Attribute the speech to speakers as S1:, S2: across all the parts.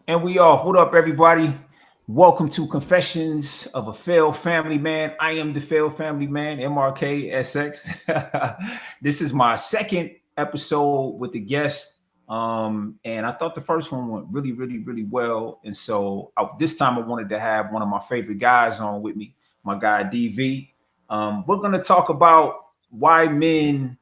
S1: And we off. What up, everybody? Welcome to Confessions of a Failed Family Man. I am the failed family man, MRK SX. This is my second episode with the guest. And I thought the first one went really well. And so this time I wanted to have one of my favorite guys on with me, my guy DV. We're going to talk about why men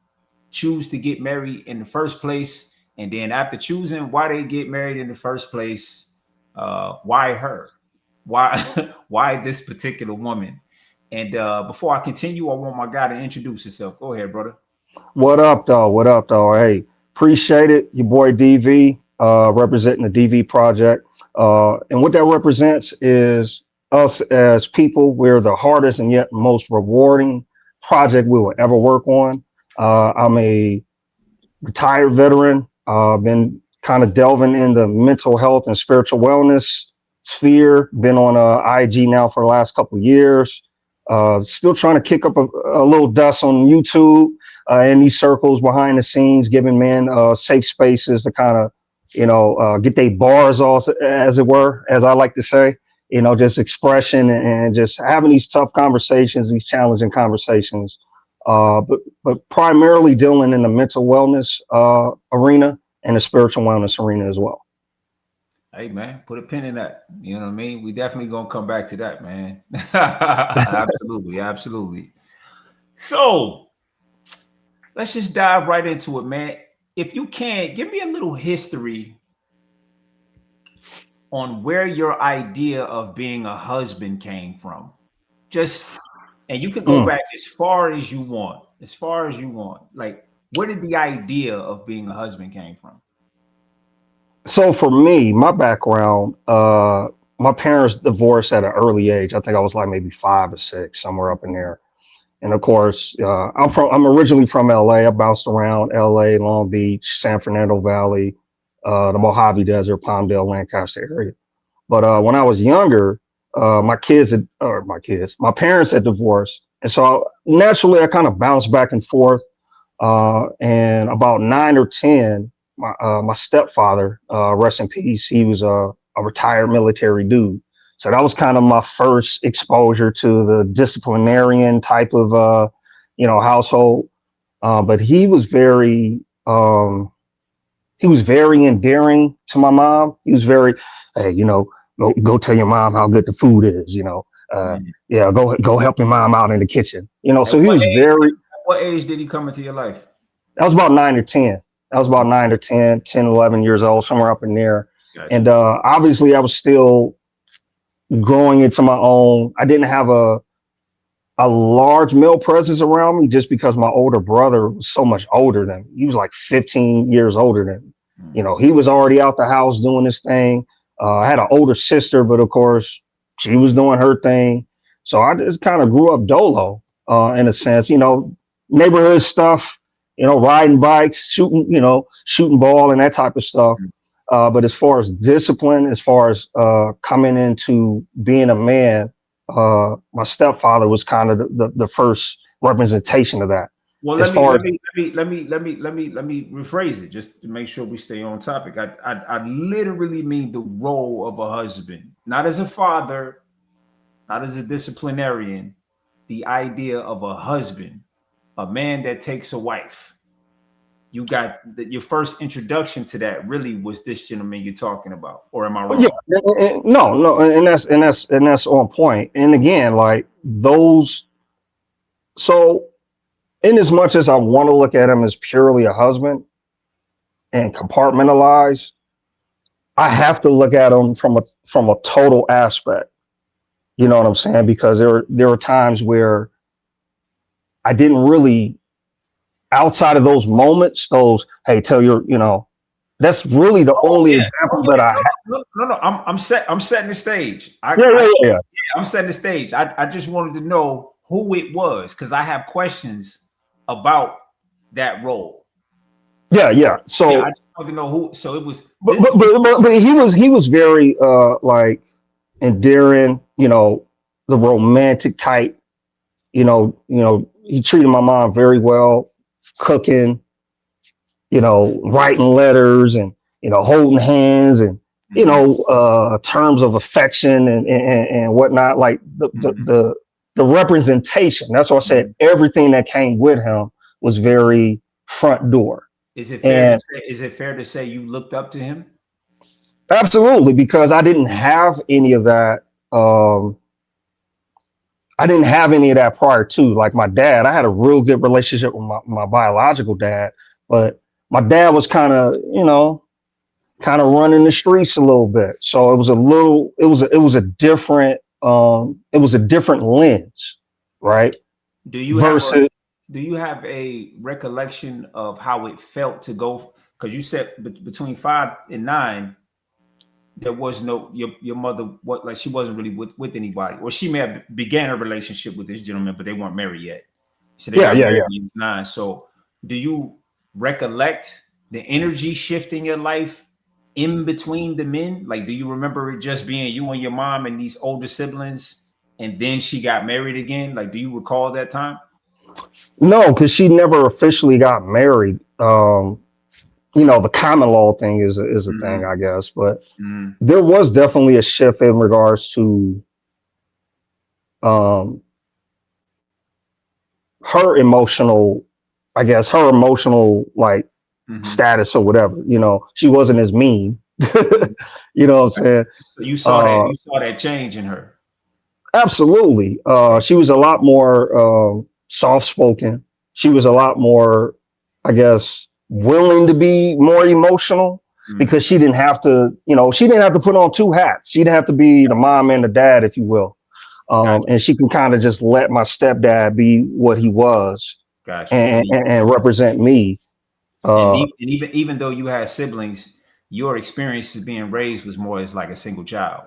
S1: choose to get married in the first place, and then after choosing why they get married in the first place, why her, why why this particular woman. And before I continue, I want my guy to introduce himself. Go ahead, brother.
S2: What up, though? What up, though? Hey, appreciate it. Your boy DV, representing the DV project. And what that represents is us as people. We're the hardest and yet most rewarding project we will ever work on. I'm a retired veteran. Been kind of delving in the mental health and spiritual wellness sphere. Been on IG now for the last couple of years. Still trying to kick up a little dust on YouTube in these circles behind the scenes, giving men safe spaces to kind of, get their bars off, as it were, as I like to say. Just expression and just having these tough conversations, these challenging conversations but primarily dealing in the mental wellness arena and the spiritual wellness arena as well.
S1: Hey man, put a pin in that. You know what I mean? We definitely gonna come back to that, man. Absolutely. So let's just dive right into it, man. If you can, give me a little history on where your idea of being a husband came from. Just, and you could go
S2: Mm.
S1: back as far as you want, as far as you want. Like, where did the idea of being a husband came from?
S2: So for me, my background, my parents divorced at an early age. I think I was like maybe 5 or 6, somewhere up in there. And of course, I'm originally from LA. I bounced around LA, Long Beach, San Fernando Valley, the Mojave Desert, Palmdale, Lancaster area. But when I was younger, my parents had divorced, and so naturally I kind of bounced back and forth. And about 9 or 10, my stepfather, rest in peace, he was a retired military dude. So that was kind of my first exposure to the disciplinarian type of household. But he was very endearing to my mom. He was very, hey, go tell your mom how good the food is.
S1: Mm.
S2: Yeah, go help your mom out in the kitchen.
S1: At
S2: So he
S1: what
S2: was
S1: age?
S2: very.
S1: At what age did he come into your life?
S2: That was about 9 or 10. That was about 9 or 10, 10, 11 years old, somewhere up in there.
S1: Gotcha.
S2: And obviously, I was still growing into my own. I didn't have a large male presence around me just because my older brother was so much older than me. He was like 15 years older than me.
S1: Mm.
S2: He was already out the house doing his thing. I had an older sister, but of course, she was doing her thing. So I just kind of grew up dolo in a sense, neighborhood stuff, riding bikes, shooting ball and that type of stuff. But as far as discipline, as far as coming into being a man, my stepfather was kind of the first representation of that.
S1: Well,
S2: As
S1: let me
S2: far
S1: let
S2: as
S1: me let me rephrase it just to make sure we stay on topic. I literally mean the role of a husband, not as a father, not as a disciplinarian. The idea of a husband, a man that takes a wife. You got your first introduction to that really was this gentleman you're talking about, or am I
S2: yeah,
S1: wrong?
S2: no, and that's on point. And again, like those. So, in as much as I want to look at him as purely a husband and compartmentalize, I have to look at him from a total aspect. You know what I'm saying? Because there are times where I didn't really, outside of those moments, those hey, tell your, that's really the
S1: Oh
S2: only
S1: yeah, oh
S2: example
S1: yeah.
S2: that I have.
S1: No. I'm setting the stage.
S2: Yeah,
S1: I
S2: yeah, yeah.
S1: I'm setting the stage. I just wanted to know who it was because I have questions about that role.
S2: Yeah, yeah.
S1: Yeah, I
S2: So,
S1: just wanted to know who. So it was
S2: but
S1: this.
S2: but but he was very like endearing. The romantic type. He treated my mom very well, cooking. Writing letters and holding hands and terms of affection and whatnot, like the representation. That's why I said everything that came with him was very front door.
S1: Is it fair to
S2: And
S1: say? Is it fair to say you looked up to him?
S2: absolutely, because I didn't have any of that. Um, I didn't have any of that prior to. Like my dad, I had a real good relationship with my biological dad, but my dad was kind of running the streets a little bit. So it was a different lens, right?
S1: Do you have a
S2: Versus
S1: do you have a recollection of how it felt to go? Because you said between 5 and 9, there was no your mother, what, like she wasn't really with anybody, or she may have began a relationship with this gentleman, but they weren't married yet. So they
S2: yeah,
S1: got
S2: yeah,
S1: married
S2: yeah.
S1: when you was 9. So do you recollect the energy shift in your life in between the men? Like, do you remember it just being you and your mom and these older siblings, and then she got married again? Like, do you recall that time?
S2: No, because she never officially got married. The common law thing is a thing,
S1: Mm-hmm.
S2: I guess, but
S1: Mm-hmm.
S2: there was definitely a shift in regards to um, her emotional, I guess, her emotional like
S1: Mm-hmm.
S2: status or whatever. She wasn't as mean. You know what I'm saying?
S1: So you saw that
S2: Uh,
S1: change in her.
S2: Absolutely.
S1: Okay.
S2: She was a lot more soft spoken. She was a lot more, I guess, willing to be more emotional
S1: Mm,
S2: because she didn't have to put on two hats. She didn't have to be the mom and the dad, if you will.
S1: gotcha.
S2: And she can kind of just let my stepdad be what he was
S1: Gotcha.
S2: and represent me. Uh,
S1: And even though you had siblings, your experience as being raised was more as like a single child.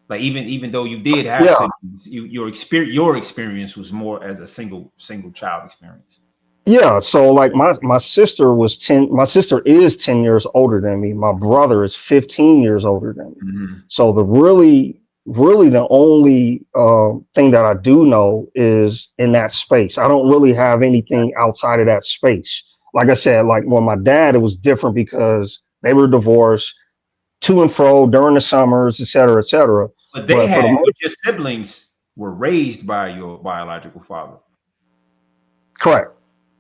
S1: Like even though you did have
S2: yeah,
S1: siblings, your experience was more as a single child experience.
S2: Yeah, so like my sister was 10, my sister is 10 years older than me. My brother is 15 years older than me.
S1: Mm-hmm.
S2: So really the only thing that I do know is in that space. I don't really have anything outside of that space. Like I said, like when my dad, it was different because they were divorced to and fro during the summers, et cetera, et cetera. But for the
S1: But
S2: most
S1: your siblings were raised by your biological father.
S2: correct.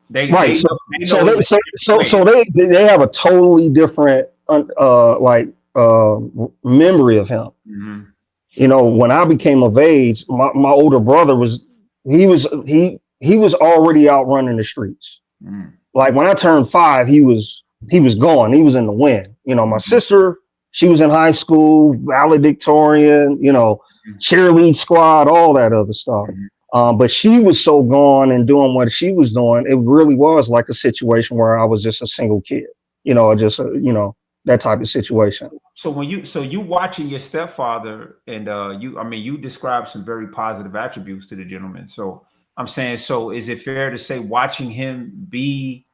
S1: They
S2: Right.
S1: they
S2: So
S1: know they
S2: so
S1: know it
S2: they
S1: was
S2: so
S1: a
S2: so
S1: different way.
S2: so they have a totally different memory of him.
S1: Mm-hmm.
S2: When I became of age, my older brother he was already out running the streets.
S1: Mm-hmm.
S2: Like when I turned 5, he was gone. He was in the wind. My
S1: Mm-hmm.
S2: sister, she was in high school, valedictorian, cheerlead squad, all that other stuff.
S1: Mm-hmm.
S2: But she was so gone and doing what she was doing, it really was like a situation where I was just a single kid, just that type of situation.
S1: So you watching your stepfather, and you described some very positive attributes to the gentleman. So I'm saying, so is it fair to say watching him be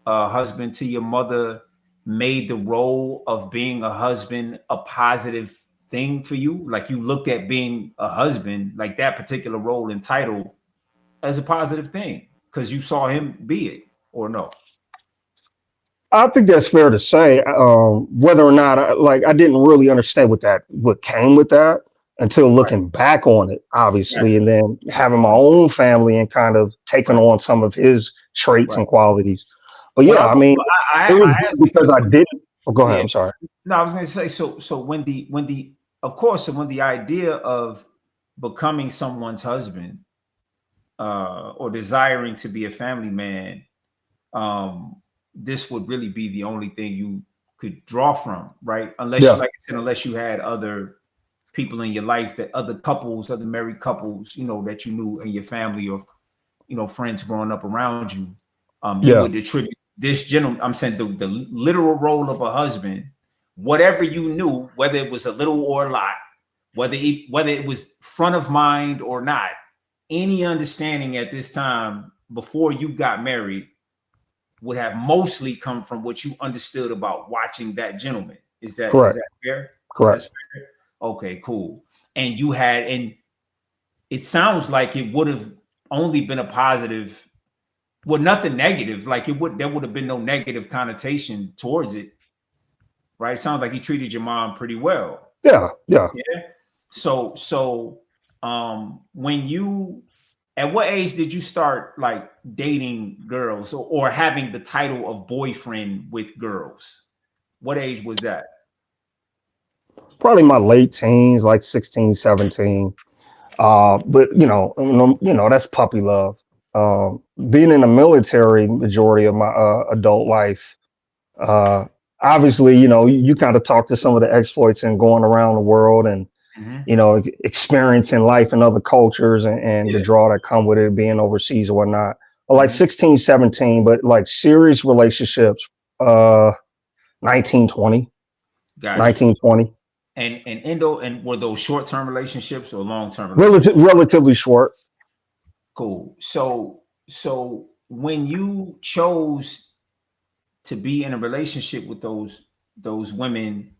S1: a husband to your mother made the role of being a husband a positive thing for you? Like you looked at being a husband, like that particular role and title, as a positive thing because you saw him be it, or no?
S2: I think that's fair to say. Whether or not I didn't really understand what came with that until
S1: Right,
S2: looking back on it,
S1: right,
S2: obviously, and then having my own family and kind of taking
S1: right,
S2: on some of his traits
S1: right.
S2: and qualities. But
S1: But
S2: yeah, I mean, it was
S1: I
S2: good
S1: asked
S2: because
S1: because
S2: I didn't. Oh, go ahead.
S1: yeah.
S2: I'm sorry.
S1: No, I was going to say, so when the of course, so when the idea of becoming someone's husband, or desiring to be a family man, um this would really be the only thing you could draw from, right? Unless,
S2: Yeah,
S1: like I said, unless you had other people in your life, that other couples, other married couples, that you knew in your family, or friends growing up around you, you
S2: yeah,
S1: would attribute this gentleman. I'm saying the literal role of a husband, whatever you knew, whether it was a little or a lot, whether it was front of mind or not, any understanding at this time before you got married would have mostly come from what you understood about watching that gentleman. Is
S2: correct,
S1: that fair?
S2: correct.
S1: That's fair. Okay, cool. And it sounds like it would have only been a positive, well, nothing negative. Like there would have been no negative connotation towards it, right? Sounds like he treated your mom pretty well.
S2: Yeah, yeah.
S1: Yeah. So when you at what age did you start like dating girls or having the title of boyfriend with girls? What age was that?
S2: Probably my late teens, like 16, 17. But that's puppy love. Being in the military majority of my adult life, uh, obviously, you kind of talk to some of the exploits and going around the world and,
S1: Mm-hmm.
S2: experiencing life in other cultures and the
S1: Yeah.
S2: draw that come with it, being overseas or whatnot. But like
S1: Mm-hmm.
S2: 16, 17, but like serious relationships, uh, 19, 20,
S1: Got you.
S2: 19, 20.
S1: And were those short term relationships or long term relationships?
S2: Relatively short.
S1: Cool. So when you chose to be in a relationship with those women,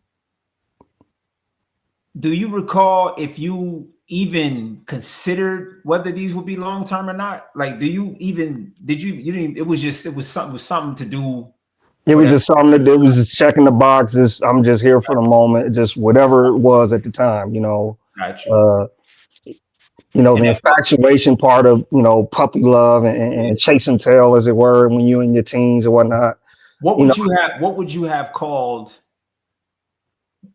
S1: do you recall if you even considered whether these would be long term or not? Like, do you even did you didn't? It was something to do
S2: It
S1: for
S2: was
S1: that.
S2: just something that it was just checking the boxes. I'm just here for the moment, just whatever it was at the time,
S1: Got you.
S2: uh,
S1: And
S2: the
S1: at
S2: infatuation part of, puppy love and chasing tail, as it were, when you in your teens or whatnot.
S1: what
S2: You know,
S1: would you have? What would you have called?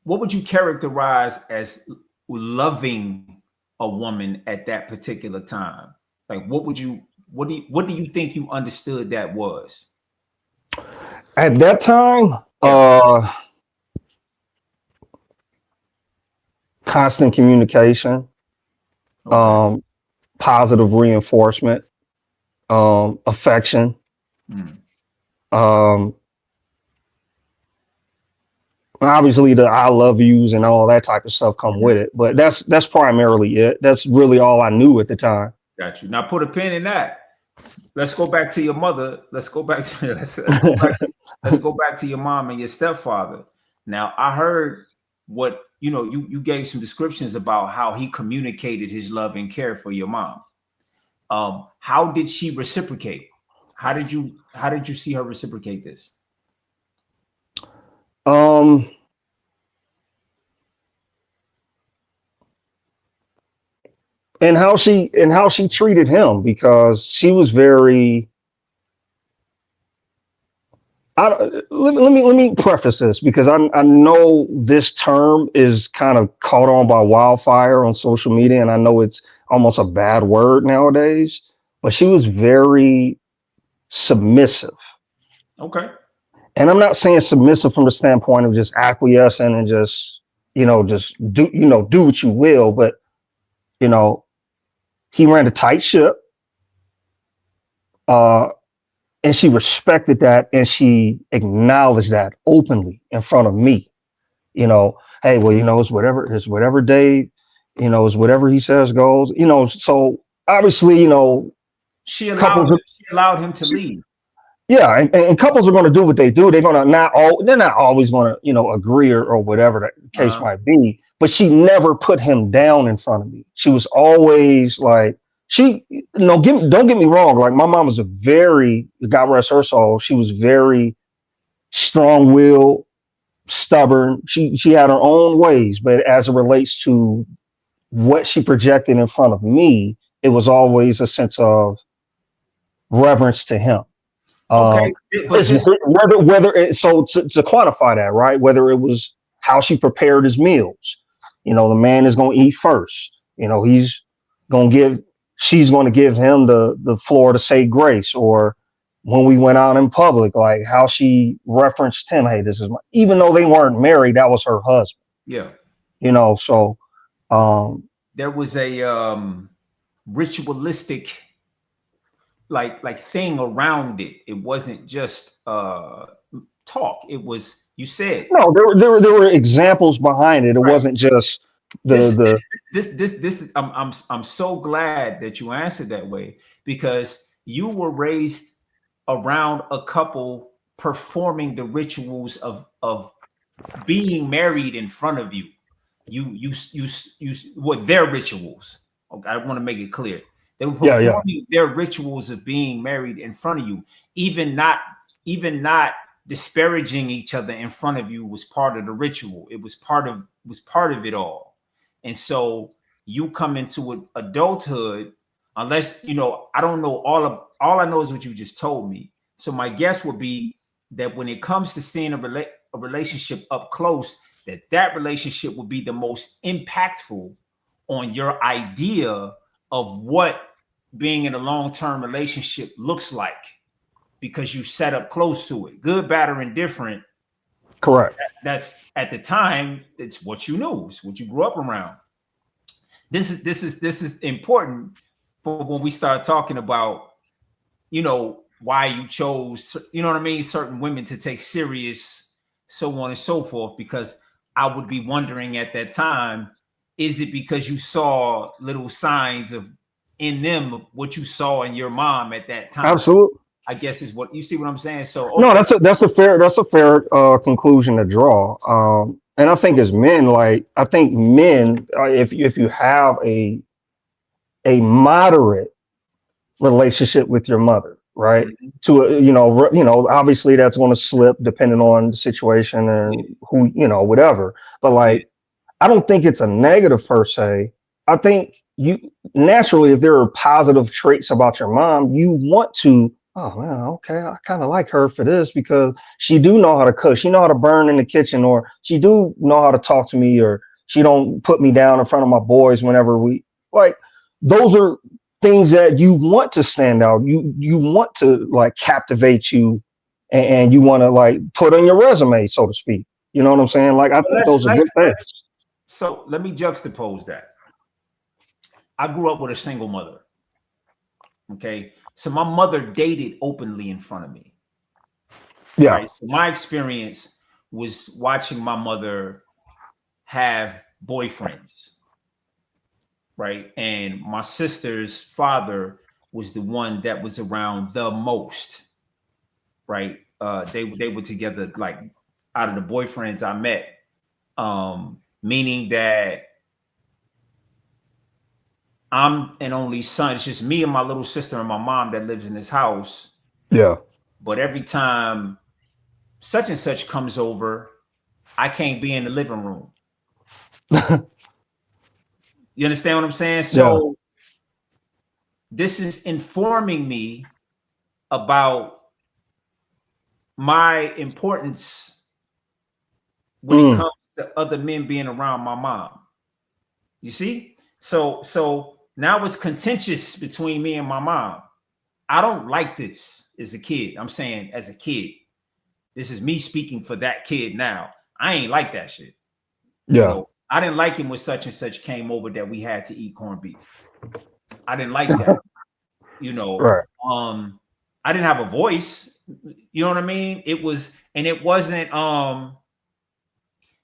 S1: What would you characterize as loving a woman at that particular time? Like, what would you? What do you think you understood that was?
S2: at that time,
S1: Yeah.
S2: constant communication,
S1: Okay.
S2: um, positive reinforcement, affection,
S1: Hmm.
S2: um, obviously the I love yous and all that type of stuff come with it. But that's primarily it. That's really all I knew at the time.
S1: Got you. Now put a pin in that. Let's go back to your mother. Let's go back to let's go back. Let's go back to your mom and your stepfather. Now I heard what you gave some descriptions about how he communicated his love and care for your mom. How did she reciprocate? How did you see her reciprocate this?
S2: um, and how she treated him, because she was very. Let me preface this, because I know this term is kind of caught on by wildfire on social media, and I know it's almost a bad word nowadays. But she was very submissive,
S1: Okay.
S2: and I'm not saying submissive from the standpoint of just acquiescing and just do what you will, but you know he ran a tight ship, uh, and she respected that, and she acknowledged that openly in front of me. Hey, well, it's whatever day, it's whatever he says goes. So obviously, couples.
S1: She allowed him to lead.
S2: Yeah, and couples are going to do what they do. They're not always going to, agree or whatever the case
S1: Uh,
S2: might be. But she never put him down in front of me. She was always like, don't get me wrong. Like, my mom was a very, God rest her soul, she was very strong-willed, stubborn. She had her own ways, but as it relates to what she projected in front of me, it was always a sense of reverence to him.
S1: okay,
S2: Um,
S1: but this
S2: to quantify that, right? Whether it was how she prepared his meals, the man is going to eat first. He's going to give, she's going to give him the floor to say grace, or when we went out in public, like how she referenced him. Hey, this is even though they weren't married, that was her husband.
S1: yeah,
S2: So um,
S1: there was a ritualistic like thing around it. It wasn't just talk. It was you said
S2: no, there were examples behind it. It
S1: right.
S2: wasn't just the
S1: This
S2: the
S1: this I'm so glad that you answered that way because you were raised around a couple performing the rituals of being married in front of you. You what their rituals. Okay, I want to make it clear. They were
S2: yeah, yeah.
S1: performing their rituals of being married in front of you, even not disparaging each other in front of you was part of the ritual. It was part of it all. And so you come into adulthood, unless I don't know all I know is what you just told me. So my guess would be that when it comes to seeing a relationship up close, that relationship would be the most impactful on your idea of what being in a long-term relationship looks like, because you set up close to it, good, bad, or indifferent.
S2: Correct.
S1: That's at the time, it's what you knew, it's what you grew up around. This is important for when we start talking about, why you chose, what I mean, certain women to take serious, so on and so forth. Because I would be wondering at that time, is it because you saw little signs of in them what you saw in your mom at that time?
S2: Absolutely.
S1: I guess is what you see what I'm saying. So
S2: No,
S1: okay.
S2: that's a fair conclusion to draw. And I think as men, I think men, if you have a moderate relationship with your mother, right?
S1: Mhm.
S2: To obviously that's going to slip depending on the situation and who, whatever. But
S1: Yeah.
S2: I don't think it's a negative per se. I think you naturally, if there are positive traits about your mom, you want to, oh man, okay, I kind of like her for this because she do know how to cook, she know how to burn in the kitchen, or she do know how to talk to me, or she don't put me down in front of my boys whenever we those are things that you want to stand out. You want to captivate you, and you want to put on your resume, so to speak. You know what I'm saying? I
S1: But
S2: think those are good things.
S1: so let me juxtapose that. I grew up with a single mother. Okay. So my mother dated openly in front of me.
S2: Yeah.
S1: Right. So my experience was watching my mother have boyfriends. Right. And my sister's father was the one that was around the most. Right. They were together, out of the boyfriends I met. Meaning that I'm an only son. It's just me and my little sister and my mom that lives in this house.
S2: Yeah.
S1: But every time such and such comes over, I can't be in the living room. You understand what I'm saying?
S2: Yeah.
S1: So this is informing me about my importance when it
S2: Mm.
S1: comes to other men being around my mom. You see? So now it's contentious between me and my mom. I don't like this as a kid. I'm saying as a kid. This is me speaking for that kid now. I ain't like that shit.
S2: Yeah.
S1: I didn't like him when such and such came over that we had to eat corned beef. I didn't like that. You know,
S2: Right.
S1: um, I didn't have a voice. You know what I mean? It wasn't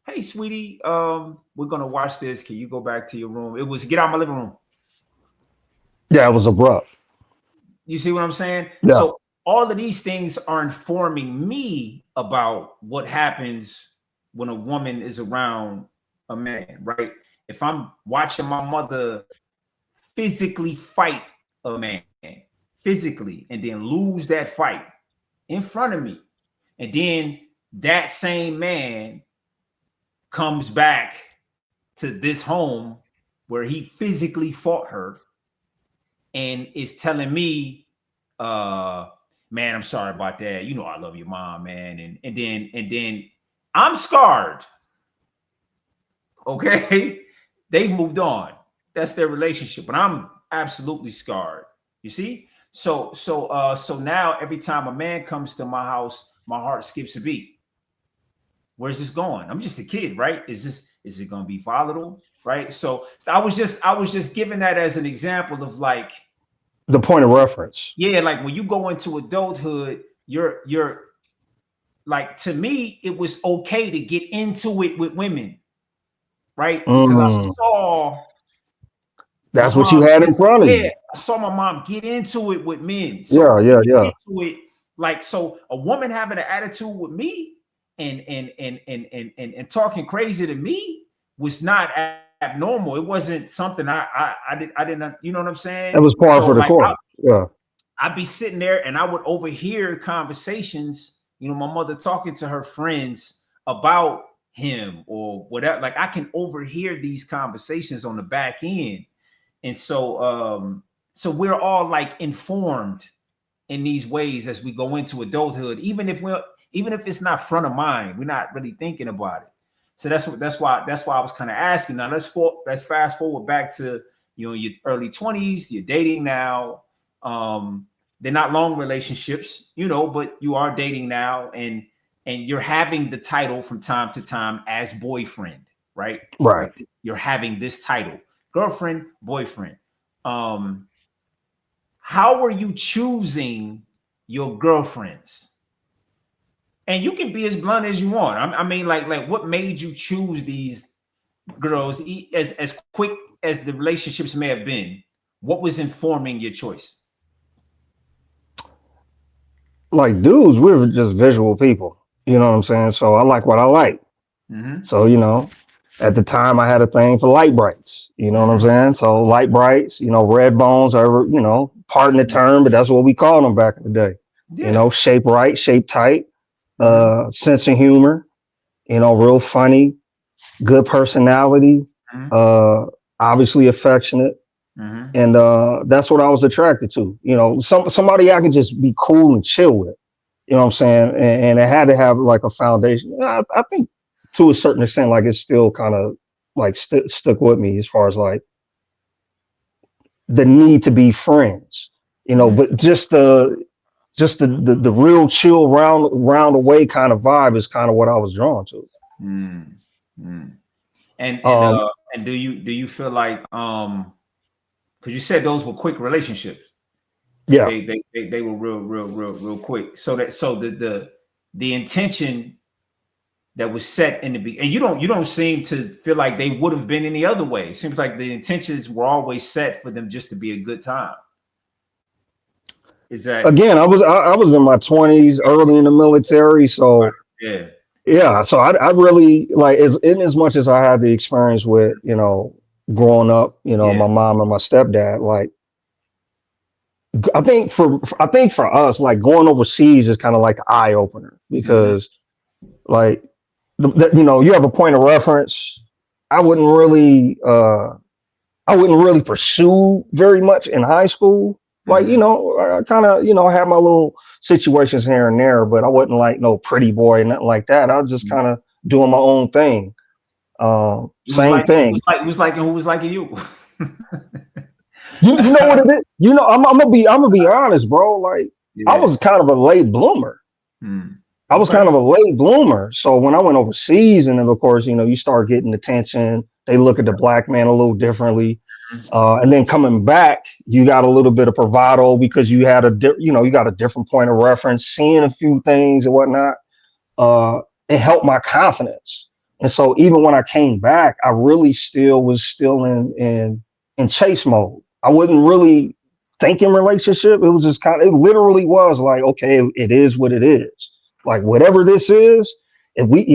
S1: hey sweetie, we're gonna watch this. Can you go back to your room? It was get out of my living room.
S2: Yeah. It was abrupt.
S1: You see what I'm saying?
S2: Yeah.
S1: So all of these things are informing me about what happens when a woman is around a man, right? If I'm watching my mother physically fight a man, physically, and then lose that fight in front of me, and then that same man comes back to this home where he physically fought her and is telling me, man, I'm sorry about that. You know I love your mom, man. And then I'm scarred. Okay. They've moved on. That's their relationship. But I'm absolutely scarred. You see? So now every time a man comes to my house, my heart skips a beat. Where's this going? I'm just a kid, right? Is it gonna be volatile? Right. So I was just giving that as an example of
S2: The point of reference.
S1: yeah, like when you go into adulthood, you're like, to me, it was okay to get into it with women, right? Because I
S2: Mm.
S1: saw my
S2: That's what you
S1: mom
S2: had in front of
S1: yeah,
S2: you.
S1: I saw my mom get into it with men. So
S2: Yeah.
S1: for me
S2: Yeah.
S1: to
S2: Yeah.
S1: get into it, so a woman having an attitude with me and talking crazy to me was not abnormal. It wasn't something I didn't, you know what I'm saying?
S2: It was par
S1: So
S2: for the
S1: like
S2: course. Yeah.
S1: I'd be sitting there and I would overhear conversations, my mother talking to her friends about him or whatever. Like I can overhear these conversations on the back end. And so we're all like informed in these ways as we go into adulthood, even if it's not front of mind, we're not really thinking about it. So that's why I was kind of asking. Now let's fast forward back to your early 20s. You're dating now. They're not long relationships, but you are dating now, and you're having the title from time to time as boyfriend, right?
S2: Right.
S1: You're having this title, girlfriend, boyfriend. How were you choosing your girlfriends? And you can be as blunt as you want. I mean, like what made you choose these girls as quick as the relationships may have been? What was informing your choice?
S2: Like dudes, we're just visual people. You know what I'm saying? So I like what I like.
S1: Mm-hmm.
S2: So, at the time I had a thing for light brights. You know what I'm saying? So light brights, red bones are, pardon the term, but that's what we called them back in the day.
S1: Yeah.
S2: Shape right, shape tight,
S1: Mm-hmm.
S2: sense of humor, real funny, good personality,
S1: Mm-hmm.
S2: uh, obviously affectionate.
S1: Mm-hmm.
S2: And that's what I was attracted to. Somebody I could just be cool and chill with. You know what I'm saying? And it had to have like a foundation. I think to a certain extent, like it's still kind of like stuck with me as far as like the need to be friends. But just the real chill round away kind of vibe is kind of what I was drawn to.
S1: Mm-hmm. And and
S2: Um,
S1: uh and do you feel like because you said those were quick relationships.
S2: yeah.
S1: They were real quick. So the intention that was set in the beginning, and you don't seem to feel like they would have been any other way. It seems like the intentions were always set for them just to be a good time. Is that
S2: Again, I was in my 20s, early in the military, so
S1: yeah?
S2: yeah. So I really like as much as I had the experience with growing up,
S1: Yeah.
S2: my mom and my stepdad. Like I think for us, like going overseas is kind of like an eye opener
S1: Mm-hmm.
S2: because like you have a point of reference. I wouldn't really I wouldn't really pursue very much in high school. Like,
S1: Mm-hmm.
S2: I kind of, had my little situations here and there, but I wasn't like no pretty boy and nothing like that. I was just kind of doing my own thing.
S1: It was
S2: Same
S1: like it
S2: thing.
S1: was like it was like who was liking you.
S2: You know what it is? I'm gonna be honest, bro. Like I
S1: Yeah.
S2: was kind of a late bloomer.
S1: Mm.
S2: I was
S1: Okay.
S2: kind of a late bloomer. So when I went overseas, and then of course, you start getting attention. They look at the black man a little differently. And then coming back, you got a little bit of bravado because you had you got a different point of reference, seeing a few things and whatnot. It helped my confidence. And so even when I came back, I really still in chase mode. I wasn't really thinking relationship. It was just it literally was like, okay, it is what it is. Like whatever this is, if we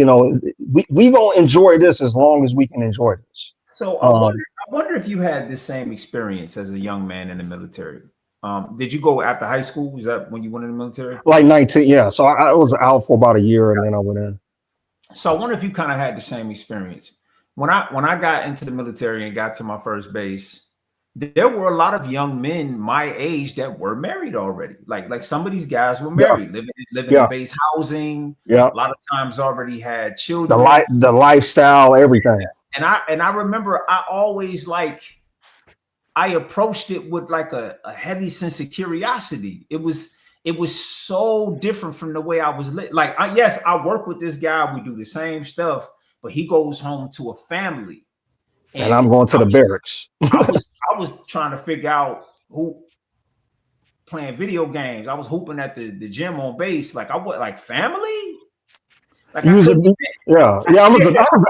S2: gonna enjoy this as long as we can enjoy this.
S1: So I
S2: Um,
S1: wonder, if you had the same experience as a young man in the military. Did you go after high school? Was that when you went in the military?
S2: like 19, yeah. So I was out for about a year and then I went in.
S1: So I wonder if you kind of had the same experience. When I got into the military and got to my first base, there were a lot of young men my age that were married already. Like some of these guys were
S2: Yeah,
S1: married, living in
S2: yeah,
S1: base housing.
S2: yeah.
S1: A lot of times already had
S2: The
S1: children.
S2: the lifestyle, everything.
S1: And I remember I always I approached it with like a heavy sense of curiosity. It was so different from the way I was lit. Like, yes, I work with this guy. We do the same stuff, but he goes home to a family,
S2: And
S1: and
S2: I'm going to
S1: I
S2: the
S1: was
S2: barracks.
S1: I was trying to figure out who playing video games. I was hooping at the gym on base. Like I was like family. Like I
S2: You was a
S1: couldn't.
S2: yeah, yeah.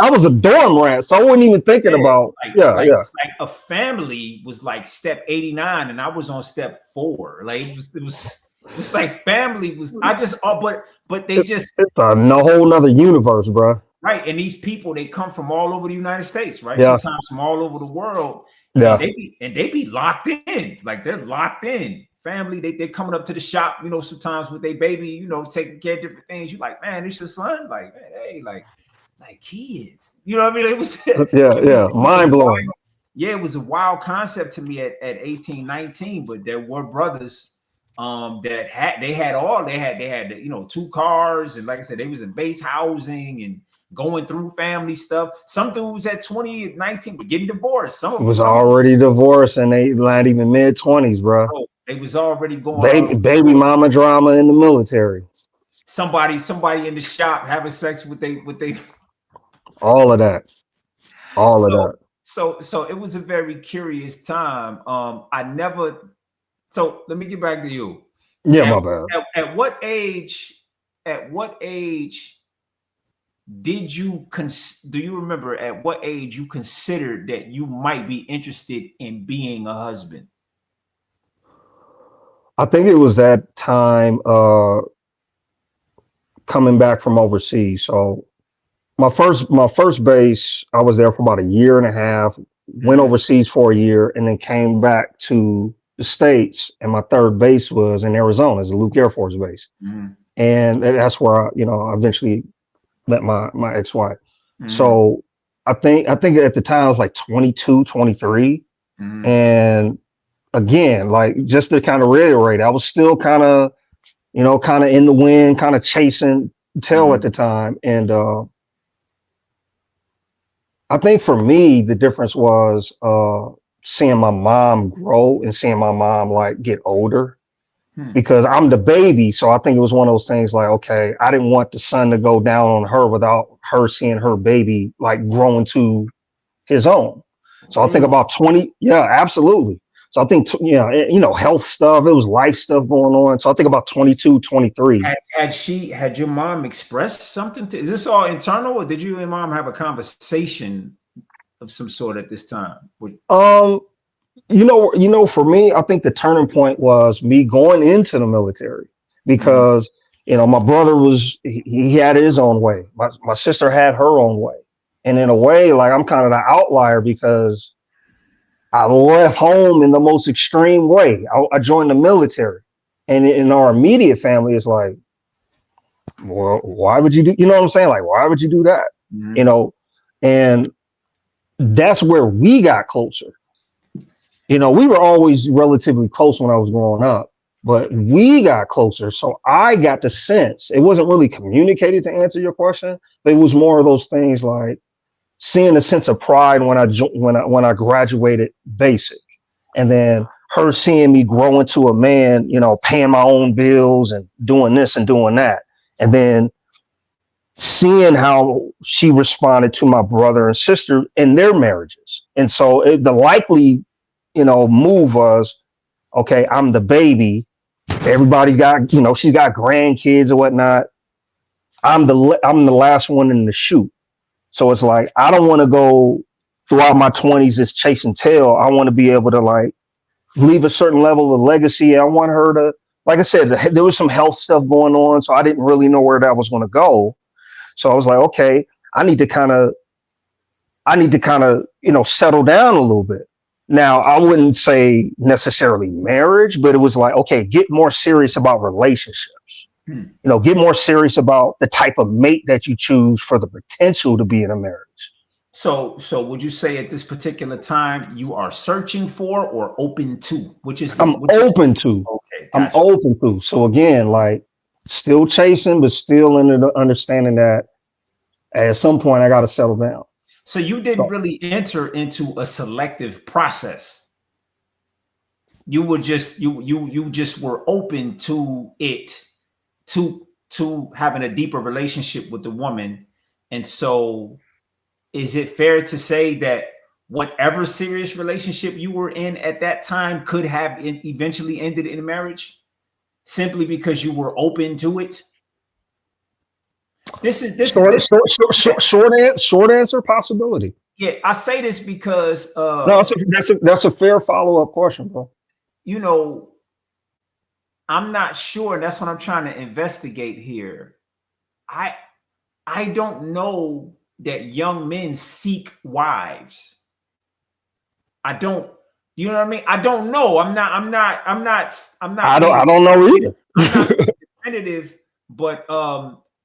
S2: I was a dorm rat, so I wasn't even thinking
S1: Yeah,
S2: about
S1: like
S2: yeah.
S1: a family was like step 89 and I was on step 4. Like it was like family was I just but they just
S2: It's a no whole nother universe, bro.
S1: right. And these people they come from all over the United States, right?
S2: Yeah,
S1: Sometimes from all over the world, and
S2: yeah.
S1: they be locked in, like they're locked in family, they coming up to the shop, you know, sometimes with their baby, you know, taking care of different things. You like, man, this your son? Like, man, hey, like kids. You know what I mean? It was
S2: Yeah. Mind blowing.
S1: yeah, it was a wild concept to me at 18, 19, but there were brothers that had you know, 2 cars, and like I said, they was in base housing and going through family stuff. Some dudes at 20, 19 were getting divorced.
S2: Was already divorced and they not even mid-20s, bro.
S1: They was already going
S2: baby mama drama in the military.
S1: Somebody in the shop having sex with they
S2: all of that. All of that.
S1: So it was a very curious time. I never. So let me get back to you.
S2: Yeah, my bad.
S1: At what age? At what age did you do you remember at what age you considered that you might be interested in being a husband?
S2: I think it was that time coming back from overseas. So my first base, I was there for about a year and a half, went overseas for a year, and then came back to the States. And my third base was in Arizona, as a Luke Air Force Base. And that's where I eventually met my ex-wife. So I think at the time I was like 22, 23. And again, like, just to kind of reiterate, I was still kind of in the wind, kind of chasing tail at the time. And I think for me, the difference was seeing my mom grow and seeing my mom like get older, because I'm the baby. So I think it was one of those things like, okay, I didn't want the sun to go down on her without her seeing her baby like growing to his own. So I think about 20. Yeah, absolutely. So I think, health stuff, it was life stuff going on. So I think about 22, 23.
S1: Had your mom expressed something is this all internal, or did you and mom have a conversation of some sort at this time?
S2: For me, I think the turning point was me going into the military, because, my brother he had his own way. My sister had her own way. And in a way, like, I'm kind of the outlier because I left home in the most extreme way. I joined the military, and in our immediate family, it's like, well, why would you do? You know what I'm saying? Like, why would you do that? And that's where we got closer. We were always relatively close when I was growing up, but we got closer. So I got the sense, it wasn't really communicated, to answer your question, but it was more of those things like seeing a sense of pride when I graduated basic, and then her seeing me grow into a man, paying my own bills and doing this and doing that, and then seeing how she responded to my brother and sister in their marriages. And so the likely, move was, okay, I'm the baby. Everybody's got, she's got grandkids or whatnot. I'm the last one in the chute. So it's like, I don't want to go throughout my 20s just chasing tail. I want to be able to like leave a certain level of legacy. I want her to, like I said, there was some health stuff going on, so I didn't really know where that was going to go. So I was like, okay, I need to kind of, settle down a little bit. Now, I wouldn't say necessarily marriage, but it was like, okay, get more serious about relationships. Get more serious about the type of mate that you choose for the potential to be in a marriage.
S1: So would you say at this particular time you are searching for or open to?
S2: I'm open to. Okay, gotcha. I'm open to. So again, like, still chasing, but still in the understanding that at some point I got to settle down.
S1: So you didn't really enter into a selective process. You were just you just were open to it, to having a deeper relationship with the woman. And so is it fair to say that whatever serious relationship you were in at that time could have eventually ended in a marriage simply because you were open to it?
S2: Short answer, possibility.
S1: Yeah, I say this because
S2: no, that's a fair follow-up question, bro.
S1: I'm not sure, and that's what I'm trying to investigate here. I don't know that young men seek wives. I don't. You know what I mean? I don't know. I'm not
S2: I don't know either.
S1: I'm not being definitive, but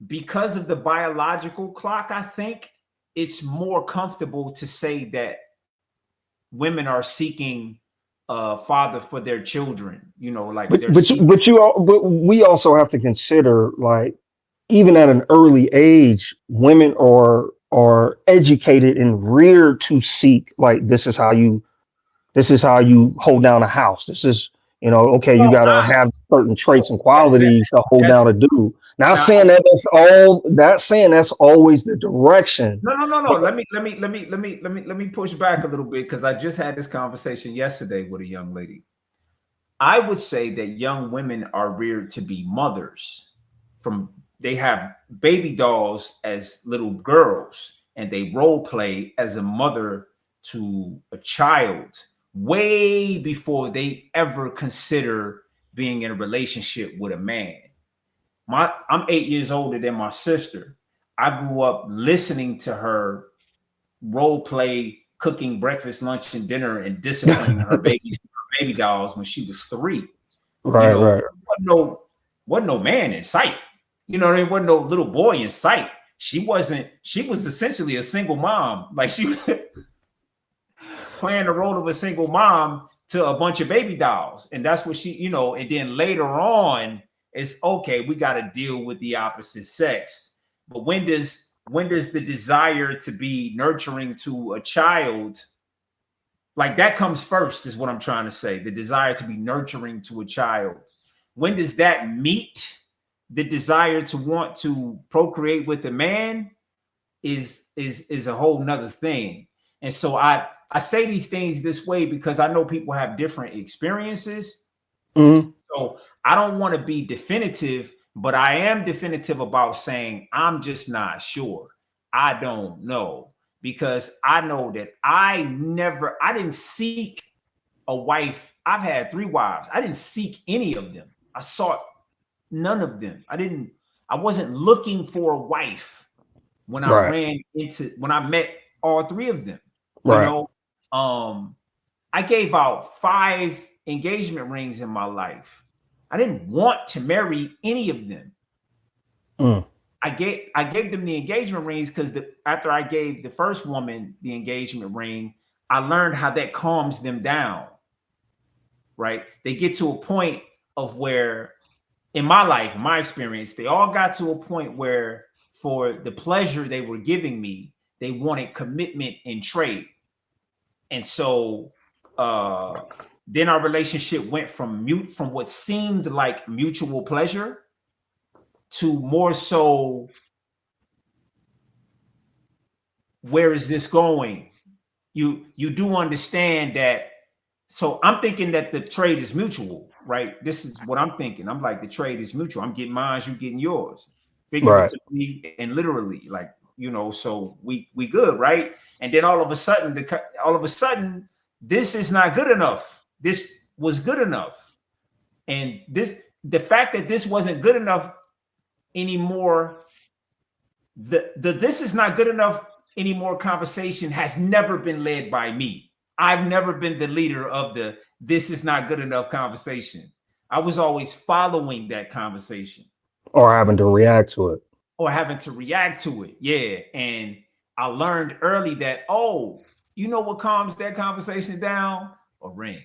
S1: because of the biological clock, I think it's more comfortable to say that women are seeking father for their children. You know, like they're seeking.
S2: But we also have to consider, like, even at an early age, women are educated and reared to seek, like, this is how you hold down a house. This is, okay, you
S1: Well,
S2: gotta have certain traits and
S1: that,
S2: qualities to hold down
S1: that's
S2: a dude. Not
S1: now.
S2: saying that not saying that's always the direction.
S1: No.
S2: But
S1: Let me push back a little bit because I just had this conversation yesterday with a young lady. I would say that young women are reared to be mothers. They have baby dolls as little girls, and they role play as a mother to a child way before they ever consider being in a relationship with a man. I'm 8 years older than my sister. I grew up listening to her role play cooking breakfast, lunch, and dinner and disciplining her baby dolls when she was 3. You
S2: right,
S1: know,
S2: right,
S1: wasn't no man in sight. You know what I mean? Wasn't no little boy in sight. She was essentially a single mom. Like she playing the role of a single mom to a bunch of baby dolls. And that's what and then later on, it's okay, we got to deal with the opposite sex. But when does the desire to be nurturing to a child, like that comes first, is what I'm trying to say. The desire to be nurturing to a child. When does that meet the desire to want to procreate with a man is a whole nother thing. And so I say these things this way because I know people have different experiences.
S2: Mhm.
S1: So I don't want to be definitive, but I am definitive about saying I'm just not sure. I don't know, because I know that I didn't seek a wife. I've had 3 wives. I didn't seek any of them. I sought none of them. I wasn't looking for a wife when
S2: Right,
S1: when I met all 3 of them. You
S2: right,
S1: know, I gave out 5 engagement rings in my life. I didn't want to marry any of them.
S2: mm,
S1: I gave them the engagement rings because after I gave the first woman the engagement ring, I learned how that calms them down. Right? They get to a point of where, in my life, in my experience, they all got to a point where, for the pleasure they were giving me, they wanted commitment and trade. And so then our relationship went from what seemed like mutual pleasure to more so, where is this going? You do understand that. So I'm thinking that the trade is mutual, right? This is what I'm thinking. I'm like, the trade is mutual. I'm getting mine, you getting yours,
S2: right,
S1: figuratively and literally. Like, so we good, right? And then all of a sudden, this is not good enough. This was good enough, and the fact that this wasn't good enough anymore. The this is not good enough anymore conversation has never been led by me. I've never been the leader of the this is not good enough conversation. I was always following that conversation
S2: or having to react to it.
S1: or having to react to it. Yeah. And I learned early that, you know what calms that conversation down? A ring.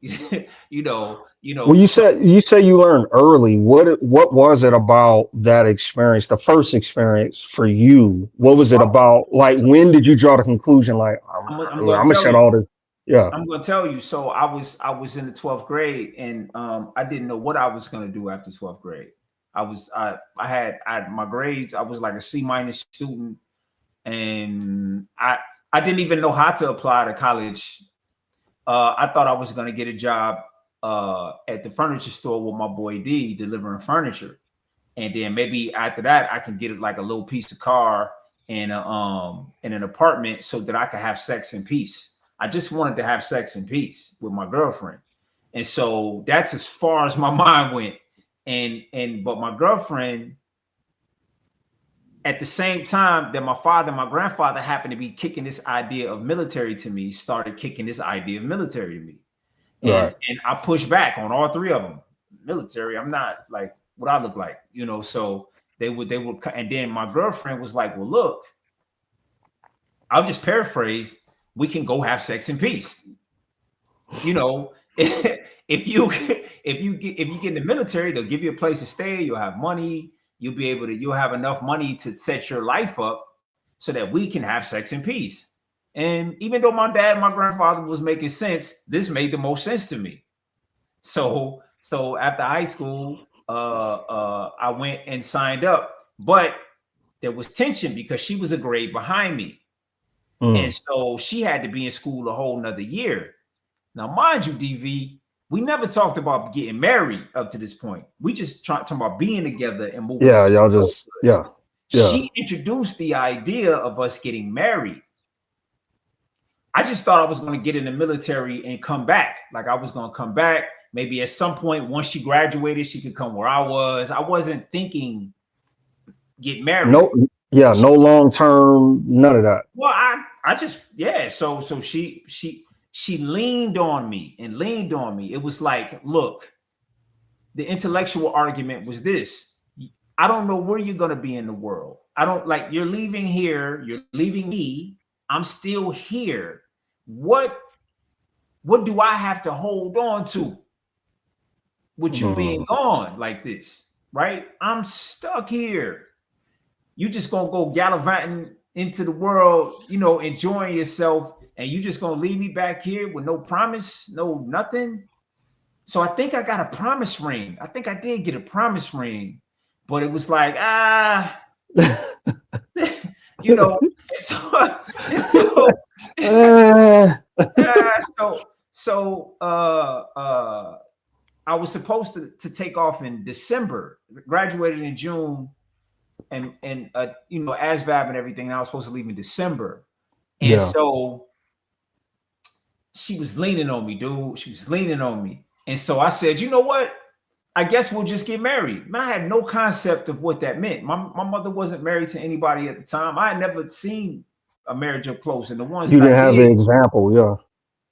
S2: Well,
S1: So
S2: you say you learned early. What was it about that experience, the first experience for you? What was it
S1: so,
S2: about? Like, when did you draw the conclusion? Like,
S1: I'm
S2: I'm
S1: gonna
S2: gonna
S1: tell
S2: shut
S1: you.
S2: all this. Yeah,
S1: I'm gonna tell you. So I was in the 12th grade, and I didn't know what I was gonna do after 12th grade. I had my grades. I was like a C- student, and I didn't even know how to apply to college. I thought I was gonna get a job at the furniture store with my boy D, delivering furniture, and then maybe after that I can get like a little piece of car and in an apartment so that I could have sex in peace. I just wanted to have sex in peace with my girlfriend, and so that's as far as my mind went. But my girlfriend, at the same time that my grandfather happened to be kicking this idea of military to me, started kicking this idea of military to me.
S2: Right.
S1: And I pushed back on all three of them. Military, I'm not like what I look like, you know. So they would, and then my girlfriend was like, "Well, look, I'll just paraphrase. We can go have sex in peace, you know." If you get in the military, they'll give you a place to stay. You'll have money. You'll have enough money to set your life up so that we can have sex in peace. And even though my dad, my grandfather was making sense, this made the most sense to me. So after high school, I went and signed up, but there was tension because she was a grade behind me. And so she had to be in school a whole nother year. Now, mind you, DV, we never talked about getting married up to this point. We just talking about being together and moving
S2: Yeah,
S1: into
S2: y'all
S1: adulthood.
S2: just yeah.
S1: She introduced the idea of us getting married. I just thought I was going to get in the military and come back. Like I was going to come back. Maybe at some point, once she graduated, she could come where I was. I wasn't thinking get married.
S2: No, yeah, no long term, none of that.
S1: Well, I just, yeah. So she leaned on me and leaned on me. It was like, look, the intellectual argument was this: I don't know where you're gonna be in the world. I don't like you're leaving here. You're leaving me. I'm still here. What do I have to hold on to with you being gone like this? Right? I'm stuck here. You just gonna go gallivanting into the world, you know, enjoying yourself, and you just gonna leave me back here with no promise, no nothing. So I think I got a promise ring. I think I did get a promise ring, but it was like, you know, so, so, I was supposed to take off in December, graduated in June, and you know, ASVAB and everything. And I was supposed to leave in December, and so she was leaning on me, dude. She was leaning on me, and so I said, you know what? I guess we'll just get married. Man, I had no concept of what that meant. My mother wasn't married to anybody at the time. I had never seen a marriage up close, and the ones
S2: You
S1: that
S2: didn't
S1: I
S2: have
S1: did,
S2: the example, yeah.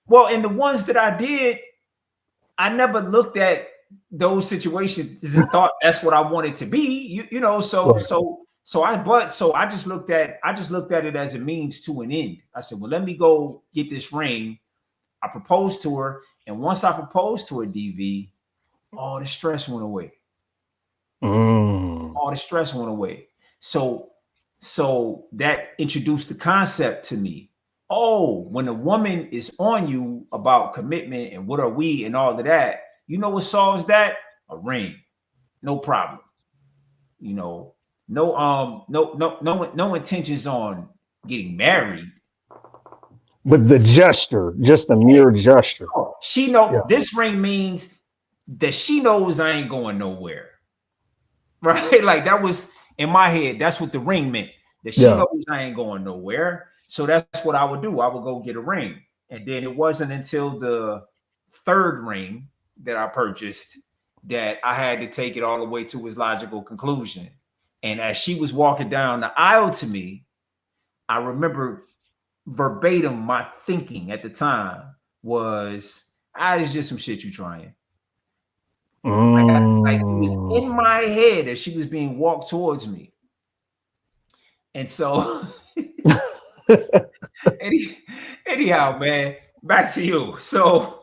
S1: well, and the ones that I did, I never looked at those situations and thought that's what I wanted to be. You know, so I just looked at it as a means to an end. I said, well, let me go get this ring. I proposed to her, and once I proposed to her, DV, all the stress went away. All the stress went away. So that introduced the concept to me. Oh, when a woman is on you about commitment and what are we and all of that, you know what solves that? A ring. No problem. You know, no intentions on getting married.
S2: But the gesture, just the mere gesture.
S1: She know this ring means that she knows I ain't going nowhere. Right? Like that was in my head. That's what the ring meant. That she knows I ain't going nowhere. So that's what I would do. I would go get a ring. And then it wasn't until the third ring that I purchased that I had to take it all the way to its logical conclusion. And as she was walking down the aisle to me, I remember verbatim my thinking at the time was, it's just some shit you trying. Like it was in my head as she was being walked towards me. And so anyhow, man, back to you. So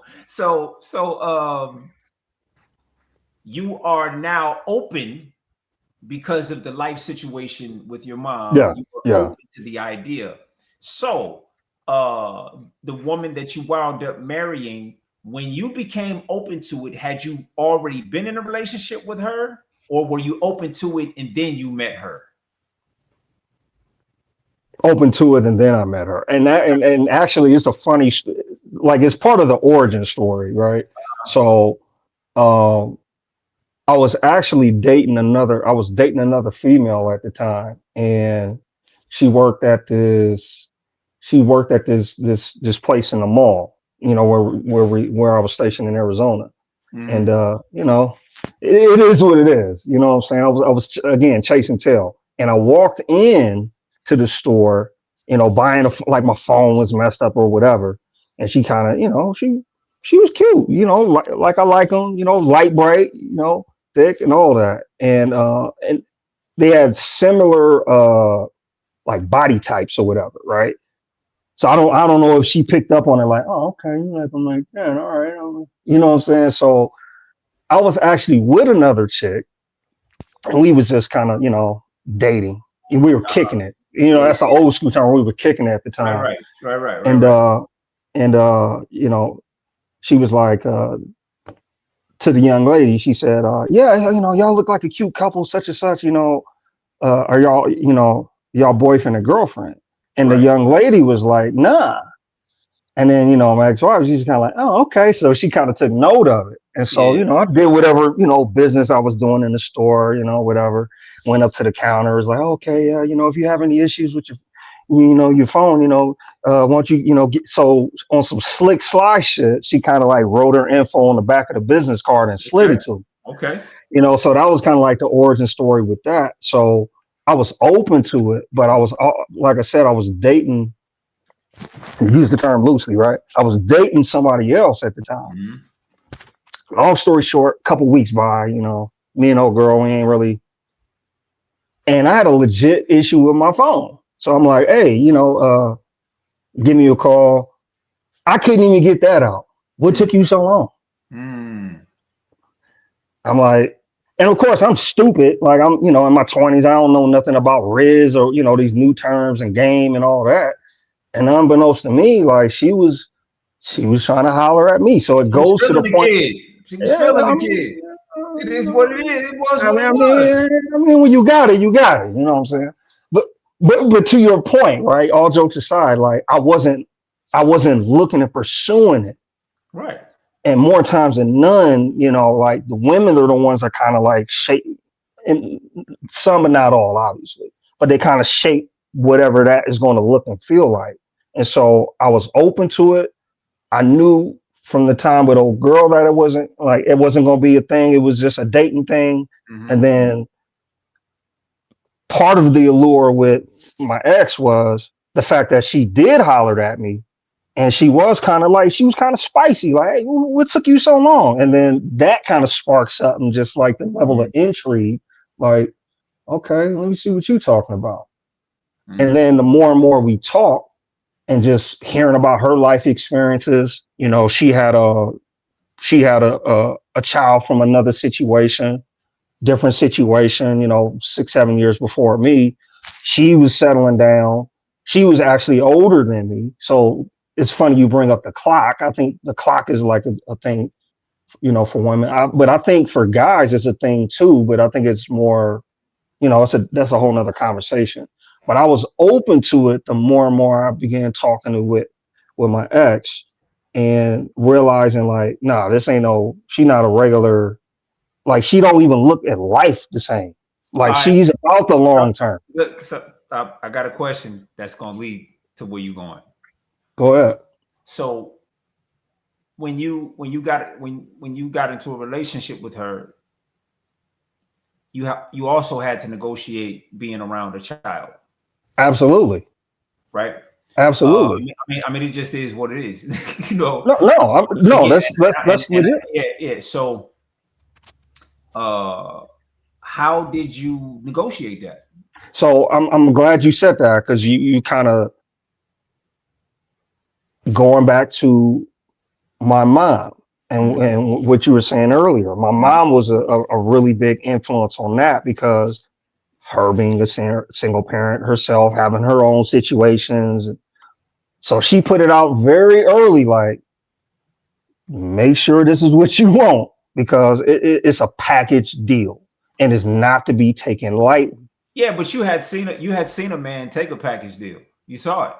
S1: you are now open because of the life situation with your mom. You were open to the idea. So the woman that you wound up marrying, when you became open to it, had you already been in a relationship with her, or were you open to it and then you met her?
S2: Open to it, and then I met her. And that, and actually, it's a funny, like it's part of the origin story, right? So, I was actually dating another. I was dating another female at the time, and she worked at this. She worked at this place in the mall. You know where I was stationed in Arizona, and you know, it is what it is. You know what I'm saying? I was again chasing tail, and I walked in to the store, you know, buying like my phone was messed up or whatever, and she kind of, you know, she was cute, like I like them, light bright, thick and all that. And they had similar like body types or whatever, right? So I don't know if she picked up on it like, oh, okay, you like I'm like, yeah, all right, you know what I'm saying? So I was actually with another chick, and we was just kind of, dating. And we were kicking it.
S1: Yeah,
S2: That's the
S1: yeah.
S2: old school term. We were kicking it at the
S1: Right,
S2: time.
S1: right, right, right, right,
S2: And
S1: right.
S2: she was like to the young lady, she said, yeah, y'all look like a cute couple, such and such, are y'all, y'all boyfriend and girlfriend? And the
S1: Right.
S2: young lady was like, nah. And then, my ex-wife, she's kind of like, oh, okay. So she kind of took note of it. And so,
S1: Yeah.
S2: I did whatever, business I was doing in the store, whatever. Went up to the counter, was like, okay, if you have any issues with your phone, won't you, get, so on some slick sly shit, she kind of like wrote her info on the back of the business card and slid
S1: Okay.
S2: it to me.
S1: Okay.
S2: So that was kind of like the origin story with that. So I was open to it, but I was, like I said, I was dating, use the term loosely, right? I was dating somebody else at the time.
S1: Hmm.
S2: Long story short, couple weeks by, me and old girl, we ain't really, and I had a legit issue with my phone. So I'm like, hey, give me a call. I couldn't even get that out. What
S1: Mm.
S2: took you so long?
S1: Mm.
S2: I'm like, and of course I'm stupid. Like I'm, in my 20s, I don't know nothing about Riz or, these new terms and game and all that. And unbeknownst to me, like she was trying to holler at me. So it
S1: She was
S2: goes to the
S1: feeling the
S2: point.
S1: kid. She was
S2: Yeah,
S1: feeling
S2: I
S1: the
S2: mean,
S1: kid. It is what it is. It was
S2: I
S1: what
S2: mean,
S1: it
S2: I
S1: was.
S2: mean, I mean, when you got it, you got it. You know what I'm saying? But but to your point, right? All jokes aside, like I wasn't looking at pursuing it.
S1: Right.
S2: And more times than none, like the women are the ones that kind of like shape, and some but not all, obviously, but they kind of shape whatever that is going to look and feel like. And so I was open to it. I knew from the time with old girl that it wasn't going to be a thing. It was just a dating thing. And
S1: Hmm.
S2: then part of the allure with my ex was the fact that she did holler at me, and she was kind of spicy, like, hey, what took you so long? And then that kind of sparked something, just like the level of intrigue, like, okay, let me see what you're talking about. And
S1: Hmm.
S2: then the more and more we talk, and just hearing about her life experiences, she had a child from another situation, different situation, 6, 7 years before me. She was settling down. She was actually older than me. So it's funny you bring up the clock. I think the clock is like a thing, for women. But I think for guys it's a thing too. But I think it's more, that's a whole nother conversation. But I was open to it the more and more I began talking with my ex, and realizing like, nah, this ain't no, she not a regular, like she don't even look at life the same.
S1: All
S2: Like
S1: right.
S2: she's about the long term.
S1: Look, so, I got a question that's going to lead to where you going.
S2: Go ahead.
S1: So when you got into a relationship with her, you also had to negotiate being around a child,
S2: Absolutely.
S1: right?
S2: Absolutely.
S1: I mean, it just is what it is, you know.
S2: No, no, no.
S1: Yeah,
S2: That's legit.
S1: yeah, yeah. So, uh, how did you negotiate that?
S2: So I'm glad you said that, because you kind of going back to my mom, and
S1: Mhm.
S2: what you were saying earlier. My
S1: Mhm.
S2: mom was a really big influence on that, because her being a single parent herself, having her own situations. So she put it out very early, like, make sure this is what you want, because it's a package deal, and it's not to be taken lightly.
S1: Yeah, but you had seen a man take a package deal. You saw it.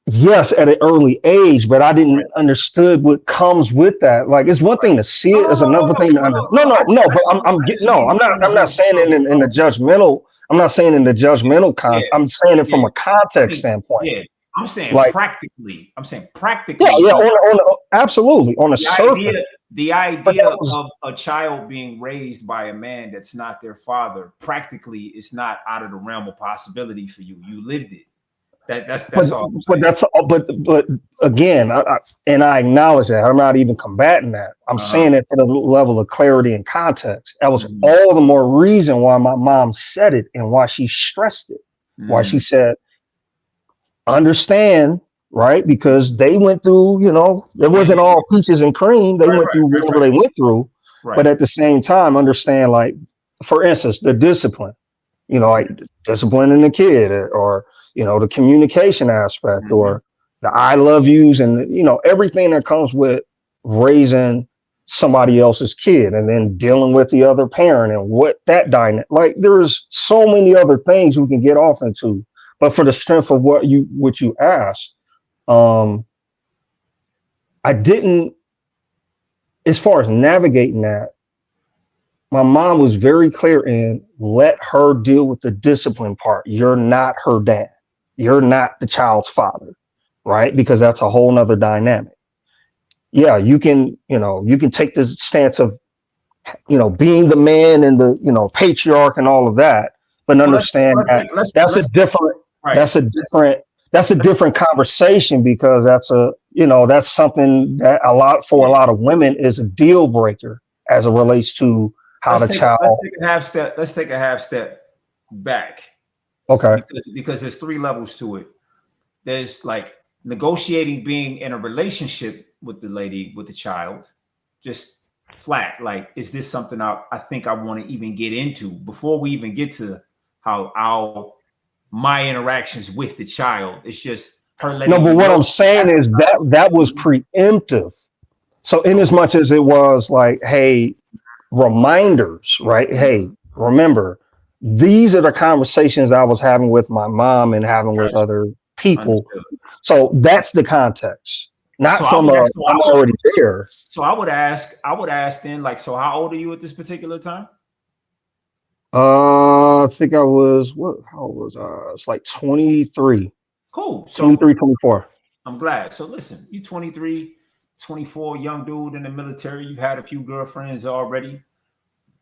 S2: Yes, at an early age, but I didn't understood what comes with that. Like, it's one thing to see
S1: No,
S2: it,
S1: no,
S2: it's
S1: no, no,
S2: another thing to
S1: no, no,
S2: under. No,
S1: no.
S2: no, no.
S1: I
S2: But
S1: just
S2: I'm
S1: I
S2: getting
S1: just
S2: no.
S1: need to
S2: I'm
S1: change
S2: not saying it in the judgmental. I'm not saying in the judgmental
S1: Yeah,
S2: I'm saying it
S1: yeah.
S2: from a
S1: I
S2: context
S1: mean,
S2: standpoint.
S1: yeah. I'm saying
S2: Like,
S1: practically. I'm saying
S2: yeah,
S1: practically.
S2: yeah.
S1: The
S2: Absolutely on the
S1: the idea
S2: surface.
S1: the
S2: But
S1: idea
S2: that was
S1: of a child being raised by a man that's not their father practically is not out of the realm of possibility for you. You lived it. That's all I'm
S2: but
S1: saying.
S2: but again, I acknowledge that. I'm not even combating that. I'm
S1: Uh-huh.
S2: saying it for the level of clarity and context. That was
S1: Hmm.
S2: all the more reason why my mom said it and why she stressed it. Why she
S1: Hmm.
S2: said, understand, right? Because they went through, it
S1: Yeah,
S2: wasn't
S1: yeah,
S2: all peaches and cream. They
S1: right,
S2: went through
S1: right,
S2: whatever
S1: right,
S2: they went through.
S1: right,
S2: But at the same time, understand, like, for instance, the discipline,
S1: right.
S2: like disciplining the kid, or the communication aspect,
S1: Hmm.
S2: or the I love yous, and everything that comes with raising somebody else's kid, and then dealing with the other parent and what that dynamic. Like, there's so many other things we can get off into. But for the strength of what you asked, um, I didn't, as far as navigating that, my mom was very clear in let her deal with the discipline part. You're not her dad. You're not the child's father, right? Because that's a whole nother dynamic. Yeah, you can take this stance of, being the man and the, patriarch and all of that, but
S1: Well, let's
S2: understand
S1: let's
S2: that
S1: take let's
S2: that's a
S1: let's
S2: different,
S1: right.
S2: that's a different, that's a
S1: Let's
S2: different conversation, because that's something that for a
S1: yeah.
S2: lot of women is a deal breaker as it relates to how the
S1: Let's
S2: child.
S1: take a half step. Let's take a half step back
S2: Okay.
S1: because there's three levels to it. There's like negotiating being in a relationship with the lady with the child, just flat. Like, is this something I think I want to even get into before we even get to how our my interactions with the child? It's just her
S2: No,
S1: letting
S2: but
S1: you
S2: what
S1: know
S2: I'm saying
S1: that's
S2: is that was preemptive. So in as
S1: okay.
S2: much as it was like, hey, reminders, right? Hey,
S1: Mhm.
S2: remember, these are the conversations I was having with my mom and having with
S1: Gotcha.
S2: other people.
S1: Understood.
S2: So that's the context, not
S1: So I
S2: from
S1: would
S2: a
S1: ask.
S2: I'm already there.
S1: So I would ask then, like, so how old are you at this particular time?
S2: I think I was, how old was I? It's like 23,
S1: Cool. So
S2: 23, 24.
S1: I'm glad. So listen, you 23, 24, young dude in the military. You've had a few girlfriends already.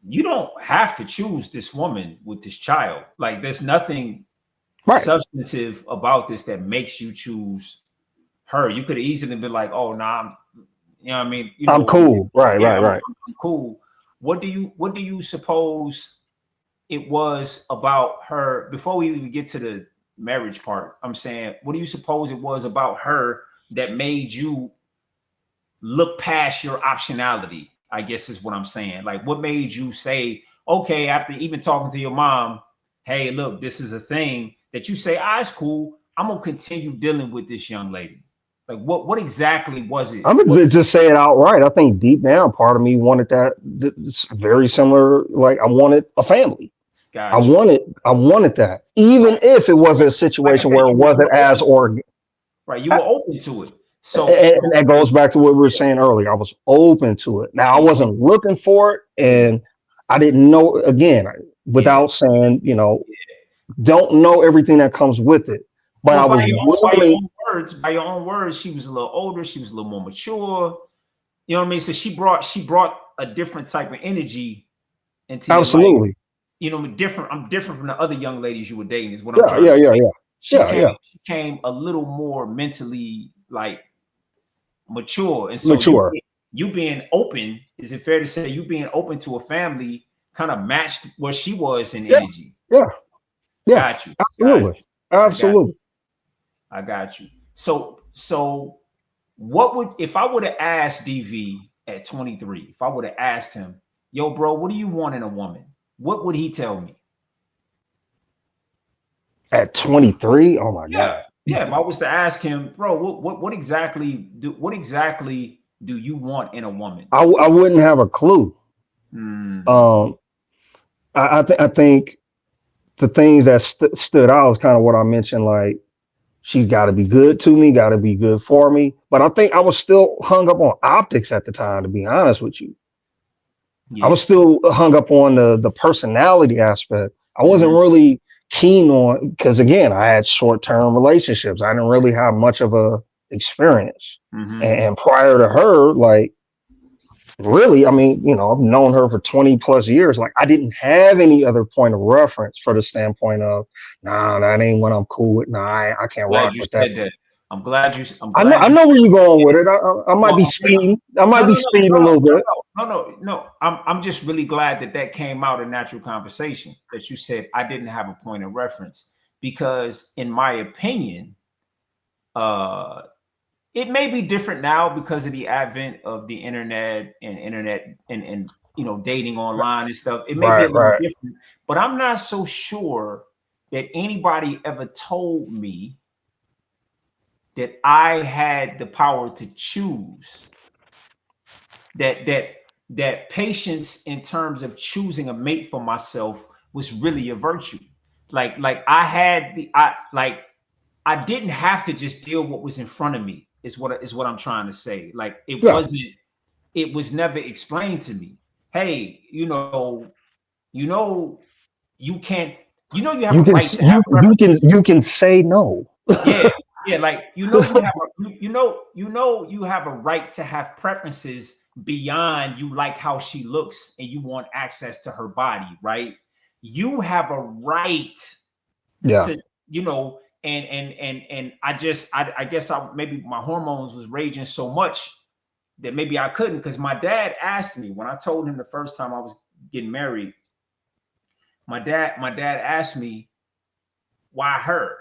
S1: You don't have to choose this woman with this child. Like, there's nothing
S2: Right.
S1: substantive about this that makes you choose her. You could have easily been like, oh, nah, you know what I mean?
S2: I'm cool. Right,
S1: Yeah,
S2: right, right.
S1: I'm cool. What do you suppose it was about her before we even get to the marriage part? I'm saying, what do you suppose it was about her that made you look past your optionality? I guess is what I'm saying. Like, what made you say, okay, after even talking to your mom, hey, look, this is a thing that you say, ah, it's cool. I'm gonna continue dealing with this young lady. Like, what exactly was it?
S2: I'm
S1: What
S2: gonna just say it outright. I think deep down, part of me wanted that. It's very similar. Like, I wanted a family. I
S1: got you?
S2: wanted, I wanted that, even
S1: Right.
S2: if it wasn't a
S1: Like I
S2: situation
S1: said,
S2: where it
S1: you
S2: wasn't
S1: were
S2: as
S1: open,
S2: org.
S1: right? You
S2: And
S1: were open to it. So
S2: that goes back to what we were
S1: yeah,
S2: saying earlier. I was open to it. Now, I
S1: yeah,
S2: wasn't looking for it,
S1: yeah,
S2: and I didn't know. Again,
S1: yeah.
S2: without saying, don't know everything that comes with it, but I
S1: Well,
S2: was willing.
S1: by your own words, she was a little older. She was a little more mature. You know what I mean? So she brought a different type of energy into your life.
S2: Absolutely.
S1: Different. I'm different from the other young ladies you were dating. Is what I'm
S2: Yeah,
S1: trying
S2: yeah,
S1: to
S2: yeah,
S1: say.
S2: yeah,
S1: She
S2: yeah,
S1: came.
S2: yeah.
S1: She came a little more mentally like mature, and so
S2: Mature.
S1: you being open. Is it fair to say you being open to a family kind of matched where she was in
S2: Yeah,
S1: energy?
S2: yeah, yeah.
S1: Got you. Got
S2: Absolutely,
S1: you. I got you.
S2: absolutely.
S1: I got you. So what would if I would have asked DV at 23, if I would have asked him, yo, bro, what do you want in a woman? What would he tell me?
S2: At 23, oh my
S1: Yeah.
S2: God.
S1: Yeah. If I was to ask him, bro, what exactly do you want in a woman?
S2: I wouldn't have a clue.
S1: Hmm.
S2: Um, I think the things that stood out was kind of what I mentioned. Like, she's got to be good to me, got to be good for me. But I think I was still hung up on optics at the time. To be honest with you, I
S1: Yeah.
S2: was still hung up on the personality aspect. I wasn't
S1: Hmm.
S2: really keen on, because again, I had short term relationships. I didn't really have much of a experience.
S1: Hmm.
S2: And prior to her, like, really, I mean, I've known her for 20 plus years. Like, I didn't have any other point of reference for the standpoint of, nah, that ain't what I'm cool with. Nah, I can't
S1: Glad
S2: rock
S1: you
S2: with that.
S1: said that. I'm glad you. I'm
S2: I know,
S1: glad
S2: I
S1: you.
S2: know where you're going with it. I might
S1: Well,
S2: be speeding. I
S1: no,
S2: might
S1: no,
S2: be
S1: no,
S2: speeding a
S1: no,
S2: little bit.
S1: no, no, no, no. I'm just really glad that that came out in natural conversation. That you said I didn't have a point of reference because, in my opinion, uh, it may be different now because of the advent of the internet and dating online and stuff. It may be
S2: Right,
S1: a little
S2: right.
S1: different, but I'm not so sure that anybody ever told me that I had the power to choose that patience in terms of choosing a mate for myself was really a virtue. Like I had the I like I didn't have to just deal what was in front of me is what I'm trying to say. Like
S2: Yeah.
S1: it was never explained to me. Hey, you know you can't you have a
S2: You can
S1: right to have
S2: you can say no.
S1: yeah, yeah, like you have a right to have preferences beyond you like how she looks and you want access to her body, right? You have a right
S2: Yeah.
S1: to, and I guess I maybe my hormones was raging so much that maybe I couldn't because my dad asked me when I told him the first time I was getting married, my dad asked me why her?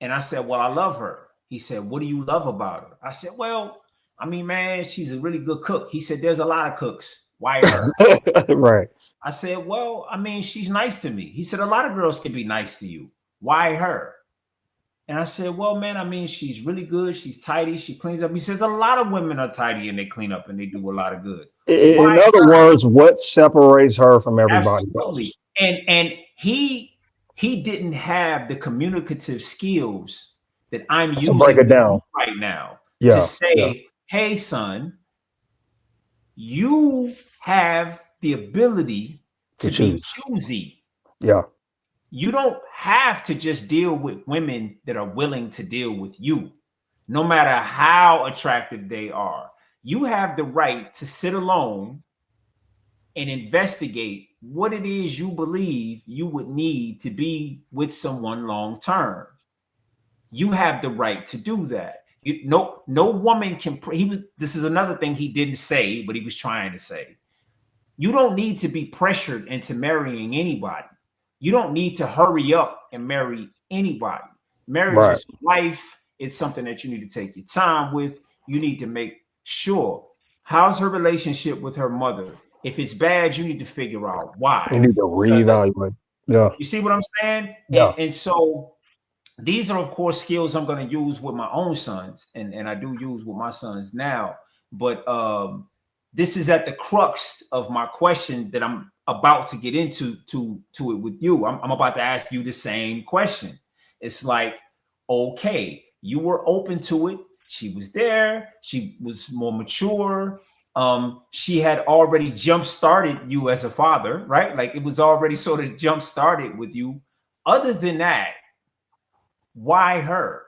S1: And I said, well, I love her. He said, what do you love about her? I said, well, I mean, man, she's a really good cook. He said, there's a lot of cooks. Why her?
S2: Right.
S1: I said, well, I mean, she's nice to me. He said, a lot of girls can be nice to you. Why her? And I said, well, man, I mean, she's really good. She's tidy. She cleans up. He says, a lot of women are tidy and they clean up and they do a lot of good.
S2: In
S1: Why
S2: other
S1: her?
S2: words, what separates her from everybody
S1: Absolutely.
S2: else?
S1: And he didn't have the communicative skills that I'm
S2: So break
S1: using
S2: it
S1: with you
S2: down.
S1: right now to
S2: Yeah. Yeah.
S1: say, hey, son, you have the ability
S2: To
S1: to be
S2: choose.
S1: choosy.
S2: Yeah.
S1: You don't have to just deal with women that are willing to deal with you, no matter how attractive they are. You have the right to sit alone and investigate what it is you believe you would need to be with someone long term. You have the right to do that. No woman can. He was. This is another thing he didn't say, but he was trying to say. You don't need to be pressured into marrying anybody. You don't need to hurry up and marry anybody. Marriage
S2: Right.
S1: is life. It's something that you need to take your time with. You need to make sure. How's her relationship with her mother? If it's bad, you need to figure out why.
S2: You need to
S1: Because
S2: reevaluate. Yeah.
S1: you see what I'm saying?
S2: Yeah.
S1: And so these are of course skills I'm going to use with my own sons, and I do use with my sons now. But this is at the crux of my question that I'm about to get into to it with you. I'm about to ask you the same question. It's like, okay, you were open to it. She was there. She was more mature. She had already jump started you as a father, right? Like it was already sort of jump started with you. Other than that, why her?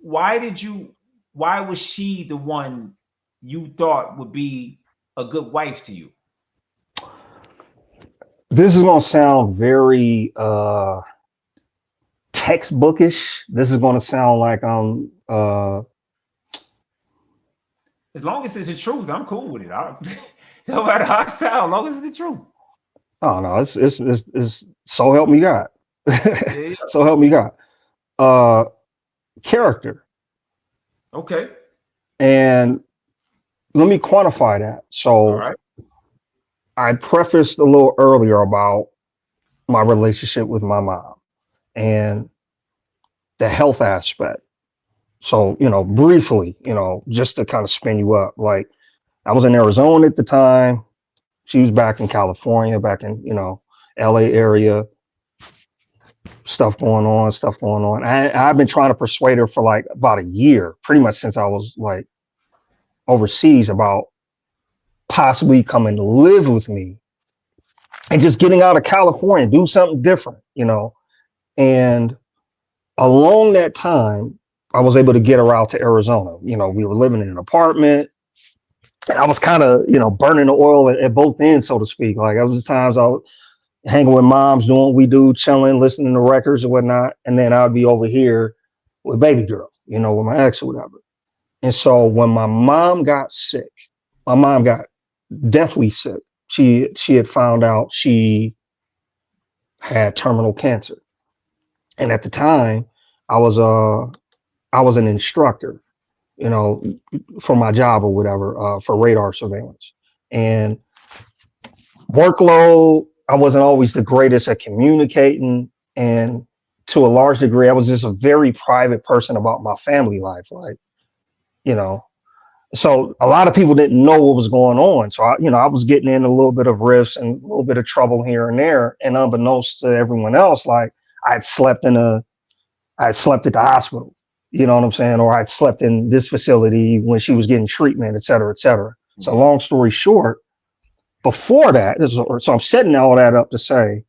S1: Why did you? Why was she the one you thought would be a good wife to you?
S2: This is gonna sound very textbookish. This is gonna sound like I'm
S1: As long as it's the truth, I'm cool with it. No matter how it sounds, as long as it's the truth.
S2: oh no, it's so help me God.
S1: Yeah, yeah.
S2: So help me God. Uh Character.
S1: Okay.
S2: And let me quantify that.
S1: All
S2: So
S1: right.
S2: I prefaced a little earlier about my relationship with my mom and the health aspect. So, briefly, just to kind of spin you up, like I was in Arizona at the time. She was back in California, back in, LA area, stuff going on. I've been trying to persuade her for like about a year, pretty much since I was like overseas about possibly coming to live with me and just getting out of California, do something different. And along that time, I was able to get her out to Arizona. We were living in an apartment. And I was kind of, burning the oil at both ends, so to speak. Like, it was times I was hanging with moms, doing what we do, chilling, listening to records and whatnot. And then I'd be over here with baby girl, with my ex or whatever. And so when my mom got sick, my mom got deathly sick. She had found out she had terminal cancer. And at the time, I was an instructor, you know, for my job or whatever, for radar surveillance. And workload, I wasn't always the greatest at communicating. And to a large degree, I was just a very private person about my family life. Like, you know, so a lot of people didn't know what was going on. So I was getting in a little bit of rifts and a little bit of trouble here and there. And unbeknownst to everyone else, like I had slept at the hospital, you know what I'm saying? Or I'd slept in this facility when she was getting treatment, et cetera, et cetera. So long story short, before that, so I'm setting all that up to say,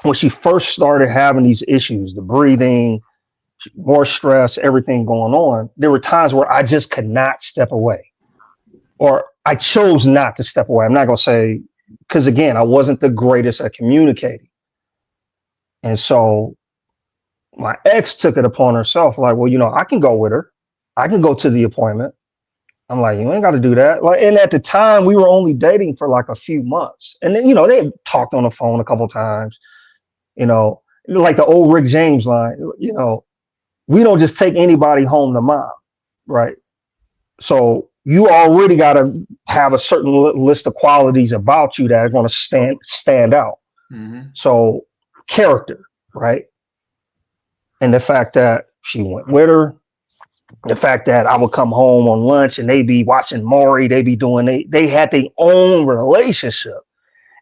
S2: when she first started having these issues, the breathing, more stress, everything going on, there were times where I just could not step away, or I chose not to step away. I'm not going to say, because again, I wasn't the greatest at communicating. And so my ex took it upon herself, like, well, I can go with her. I can go to the appointment. I'm like, you ain't got to do that. Like, and at the time, we were only dating for like a few months, and then they had talked on the phone a couple times. Like the old Rick James line. We don't just take anybody home to mom, right? So you already got to have a certain list of qualities about you that are going to stand out.
S1: Mm-hmm.
S2: So character, right? And the fact that she went with her, the fact that I would come home on lunch and they be watching Maury, they be doing, they had their own relationship.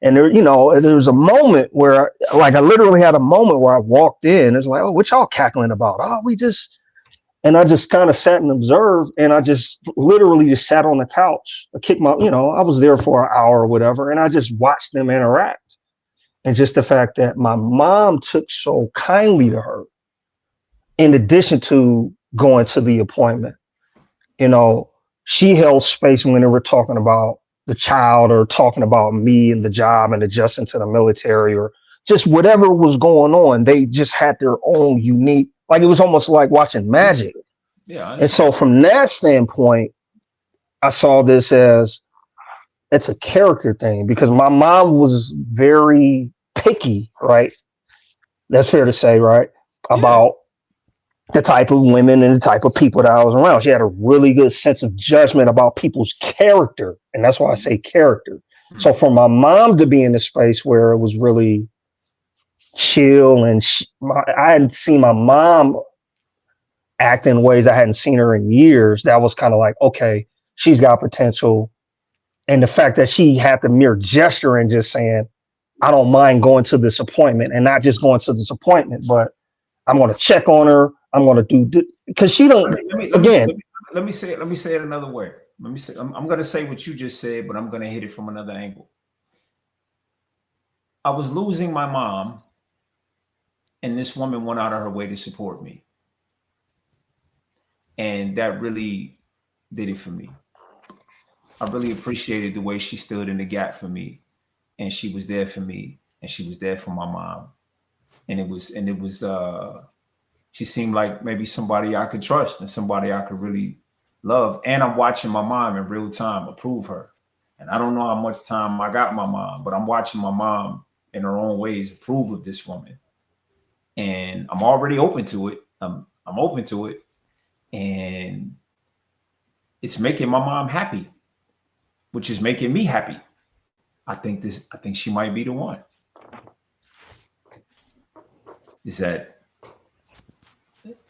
S2: And there was a moment where, like, I literally had a moment where I walked in. It's like, oh, what y'all cackling about? Oh, and I just kind of sat and observed, and I just literally just sat on the couch. I kicked I was there for an hour or whatever, and I just watched them interact. And just the fact that my mom took so kindly to her, in addition to going to the appointment, she held space when they were talking about the child or talking about me and the job and adjusting to the military or just whatever was going on. They just had their own unique, like it was almost like watching magic.
S1: Yeah.
S2: And so from that standpoint, I saw this as it's a character thing because my mom was very picky, right? That's fair to say, right? About the type of women and the type of people that I was around. She had a really good sense of judgment about people's character. And that's why I say character. So for my mom to be in a space where it was really chill and I hadn't seen my mom act in ways I hadn't seen her in years, that was kind of like, okay, she's got potential. And the fact that she had the mere gesture and just saying, I don't mind going to this appointment, and not just going to this appointment, but I'm going to check on her. I'm going to do because she don't.
S1: Let me say it another way. Let me say I'm going to say what you just said, but I'm going to hit it from another angle. I was losing my mom, and this woman went out of her way to support me, and that really did it for me. I really appreciated the way she stood in the gap for me, and she was there for me, and she was there for my mom, and it was she seemed like maybe somebody I could trust and somebody I could really love. And I'm watching my mom in real time approve her. And I don't know how much time I got my mom, but I'm watching my mom in her own ways approve of this woman. And I'm already open to it. I'm open to it. And it's making my mom happy, which is making me happy. I think she might be the one. Is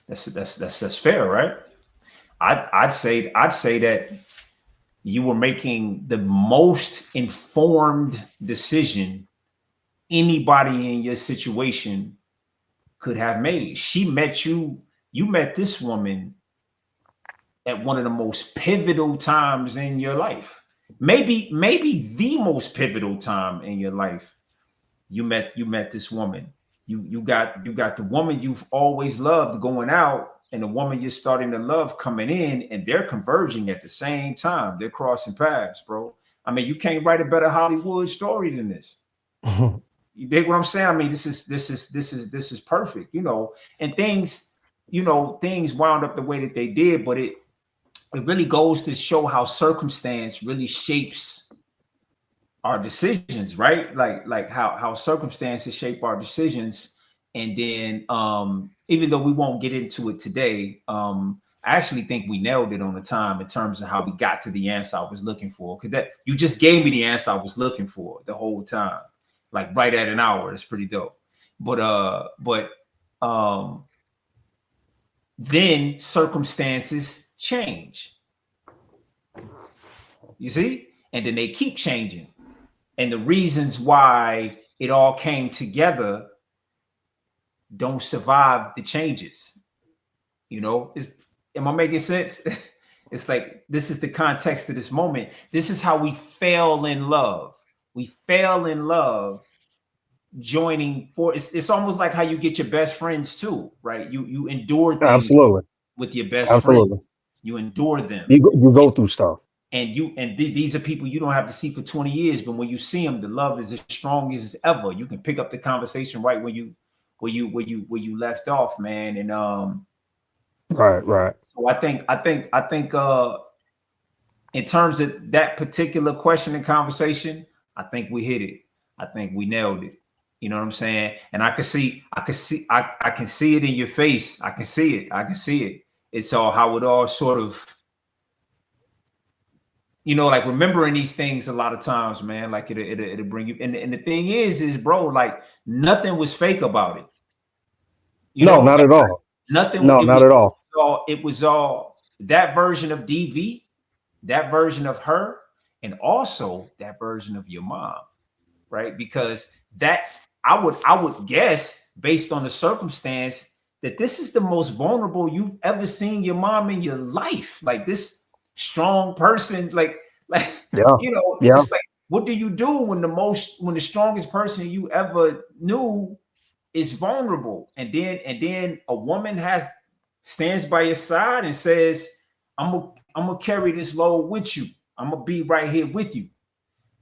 S1: that's fair, right? I'd say that you were making the most informed decision anybody in your situation could have made. You met this woman at one of the most pivotal times in your life. Maybe the most pivotal time in your life. You met this woman. You got the woman you've always loved going out, and the woman you're starting to love coming in, and they're converging at the same time. They're crossing paths, bro. I mean, you can't write a better Hollywood story than this. You dig what I'm saying? I mean, this is perfect, you know. And things, you know, things wound up the way that they did, but it really goes to show how circumstance really shapes our decisions, right? Like how circumstances shape our decisions. And then even though we won't get into it today, I actually think we nailed it on the time in terms of how we got to the answer I was looking for. Because that you just gave me the answer I was looking for the whole time, like right at an hour. That's pretty dope. But then circumstances change. You see? And then they keep changing. And the reasons why it all came together don't survive the changes. You know, am I making sense? It's like, this is the context of this moment. This is how we fell in love. We fell in love joining for it's almost like how you get your best friends too, right? You endure things
S2: Absolutely.
S1: with your best friends.
S2: Absolutely.
S1: You endure them.
S2: You go through stuff.
S1: And these are people you don't have to see for 20 years, but when you see them, the love is as strong as ever. You can pick up the conversation right where you left off, man. And
S2: Right.
S1: so I think in terms of that particular question and conversation, I think we hit it. I think we nailed it. You know what I'm saying? And I can see it in your face. I can see it. It's all how it all sort of, you know, like remembering these things a lot of times, man, like it'll bring you. And the thing is, bro, like nothing was fake about it. You
S2: No,
S1: know,
S2: not
S1: like,
S2: at all.
S1: nothing.
S2: No, not at all.
S1: It was all that version of DV, that version of her, and also that version of your mom, right? Because that I would guess based on the circumstance that this is the most vulnerable you've ever seen your mom in your life. Like this strong person, like
S2: Yeah.
S1: you know,
S2: Yeah.
S1: it's like, what do you do when the strongest person you ever knew is vulnerable, and then a woman stands by your side and says, I'm gonna carry this load with you. I'm gonna be right here with you.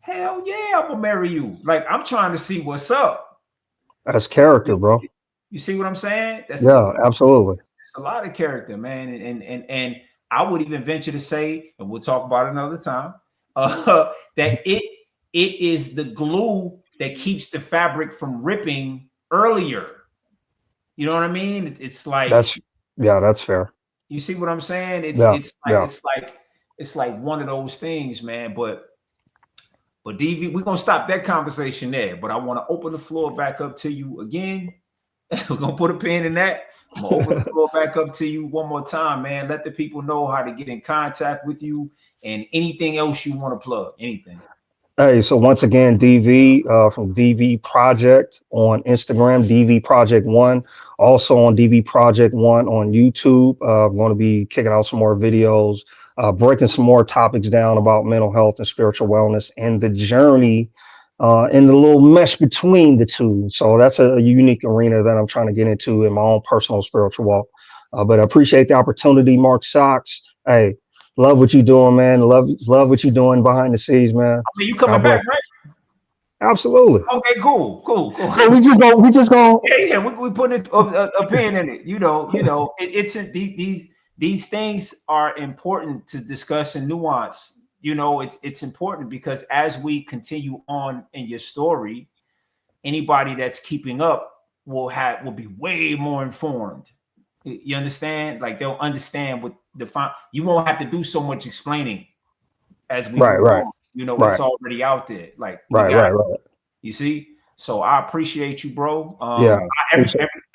S1: Hell yeah, I'm gonna marry you. Like, I'm trying to see what's up.
S2: That's character, bro.
S1: You see what I'm saying? That's
S2: Yeah, absolutely.
S1: a lot of character, man. And I would even venture to say, and we'll talk about it another time, that it is the glue that keeps the fabric from ripping earlier. You know what I mean? It's like,
S2: That's fair.
S1: you see what I'm saying?
S2: Yeah. Yeah.
S1: It's like one of those things, man. But DV, we're gonna stop that conversation there. But I want to open the floor back up to you again. We're gonna put a pin in that. I'm gonna open the floor back up to you one more time, man. Let the people know how to get in contact with you and anything else you want to plug. Anything.
S2: Hey, so once again, DV from DV Project on Instagram, DV Project One, also on DV Project One on YouTube. I'm going to be kicking out some more videos, breaking some more topics down about mental health and spiritual wellness and the journey and the little mesh between the two. So that's a unique arena that I'm trying to get into in my own personal spiritual walk. But I appreciate the opportunity, Mark Sox. Hey, love what you're doing, man. Love what you're doing behind the scenes, man.
S1: I mean, you
S2: God
S1: coming
S2: bless.
S1: back, right?
S2: Absolutely.
S1: Okay, cool.
S2: Hey, we just go.
S1: Yeah. We put a pin in it. You know, it's these things are important to discuss and nuance. You know, it's important because as we continue on in your story, anybody that's keeping up will be way more informed. You understand? Like, they'll understand what you won't have to do so much explaining as we
S2: Right,
S1: move
S2: right,
S1: on. You know, it's
S2: right,
S1: already out there. Like, we
S2: right,
S1: got
S2: right,
S1: it.
S2: right.
S1: You see? So I appreciate you, bro.
S2: Yeah.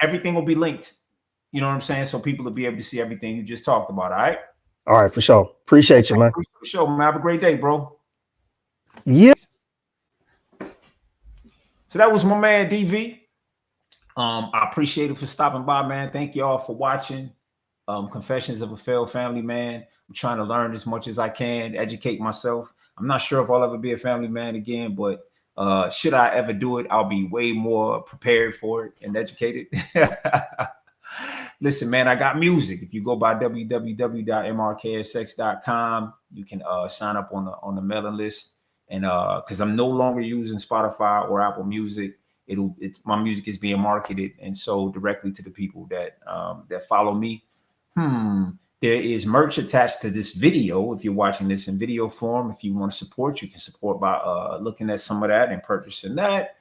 S1: Everything will be linked. You know what I'm saying? So people will be able to see everything you just talked about. All right.
S2: All right, for sure. Appreciate you, man.
S1: For sure, man. Have a great day, bro.
S2: Yeah.
S1: So that was my man DV. I appreciate it for stopping by, man. Thank you all for watching. Confessions of a Failed Family Man. I'm trying to learn as much as I can, educate myself. I'm not sure if I'll ever be a family man again, but Should I ever do it, I'll be way more prepared for it and educated. Listen, man, I got music. If you go by www.mrksx.com, you can sign up on the mailing list. And because I'm no longer using Spotify or Apple Music, my music is being marketed and sold directly to the people that follow me. There is merch attached to this video. If you're watching this in video form, if you want to support, you can support by looking at some of that and purchasing that.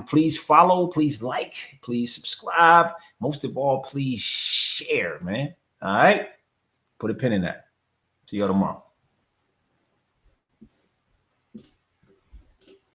S1: Please follow, please like, please subscribe. Most of all, please share, man. All right? Put a pin in that. See you tomorrow.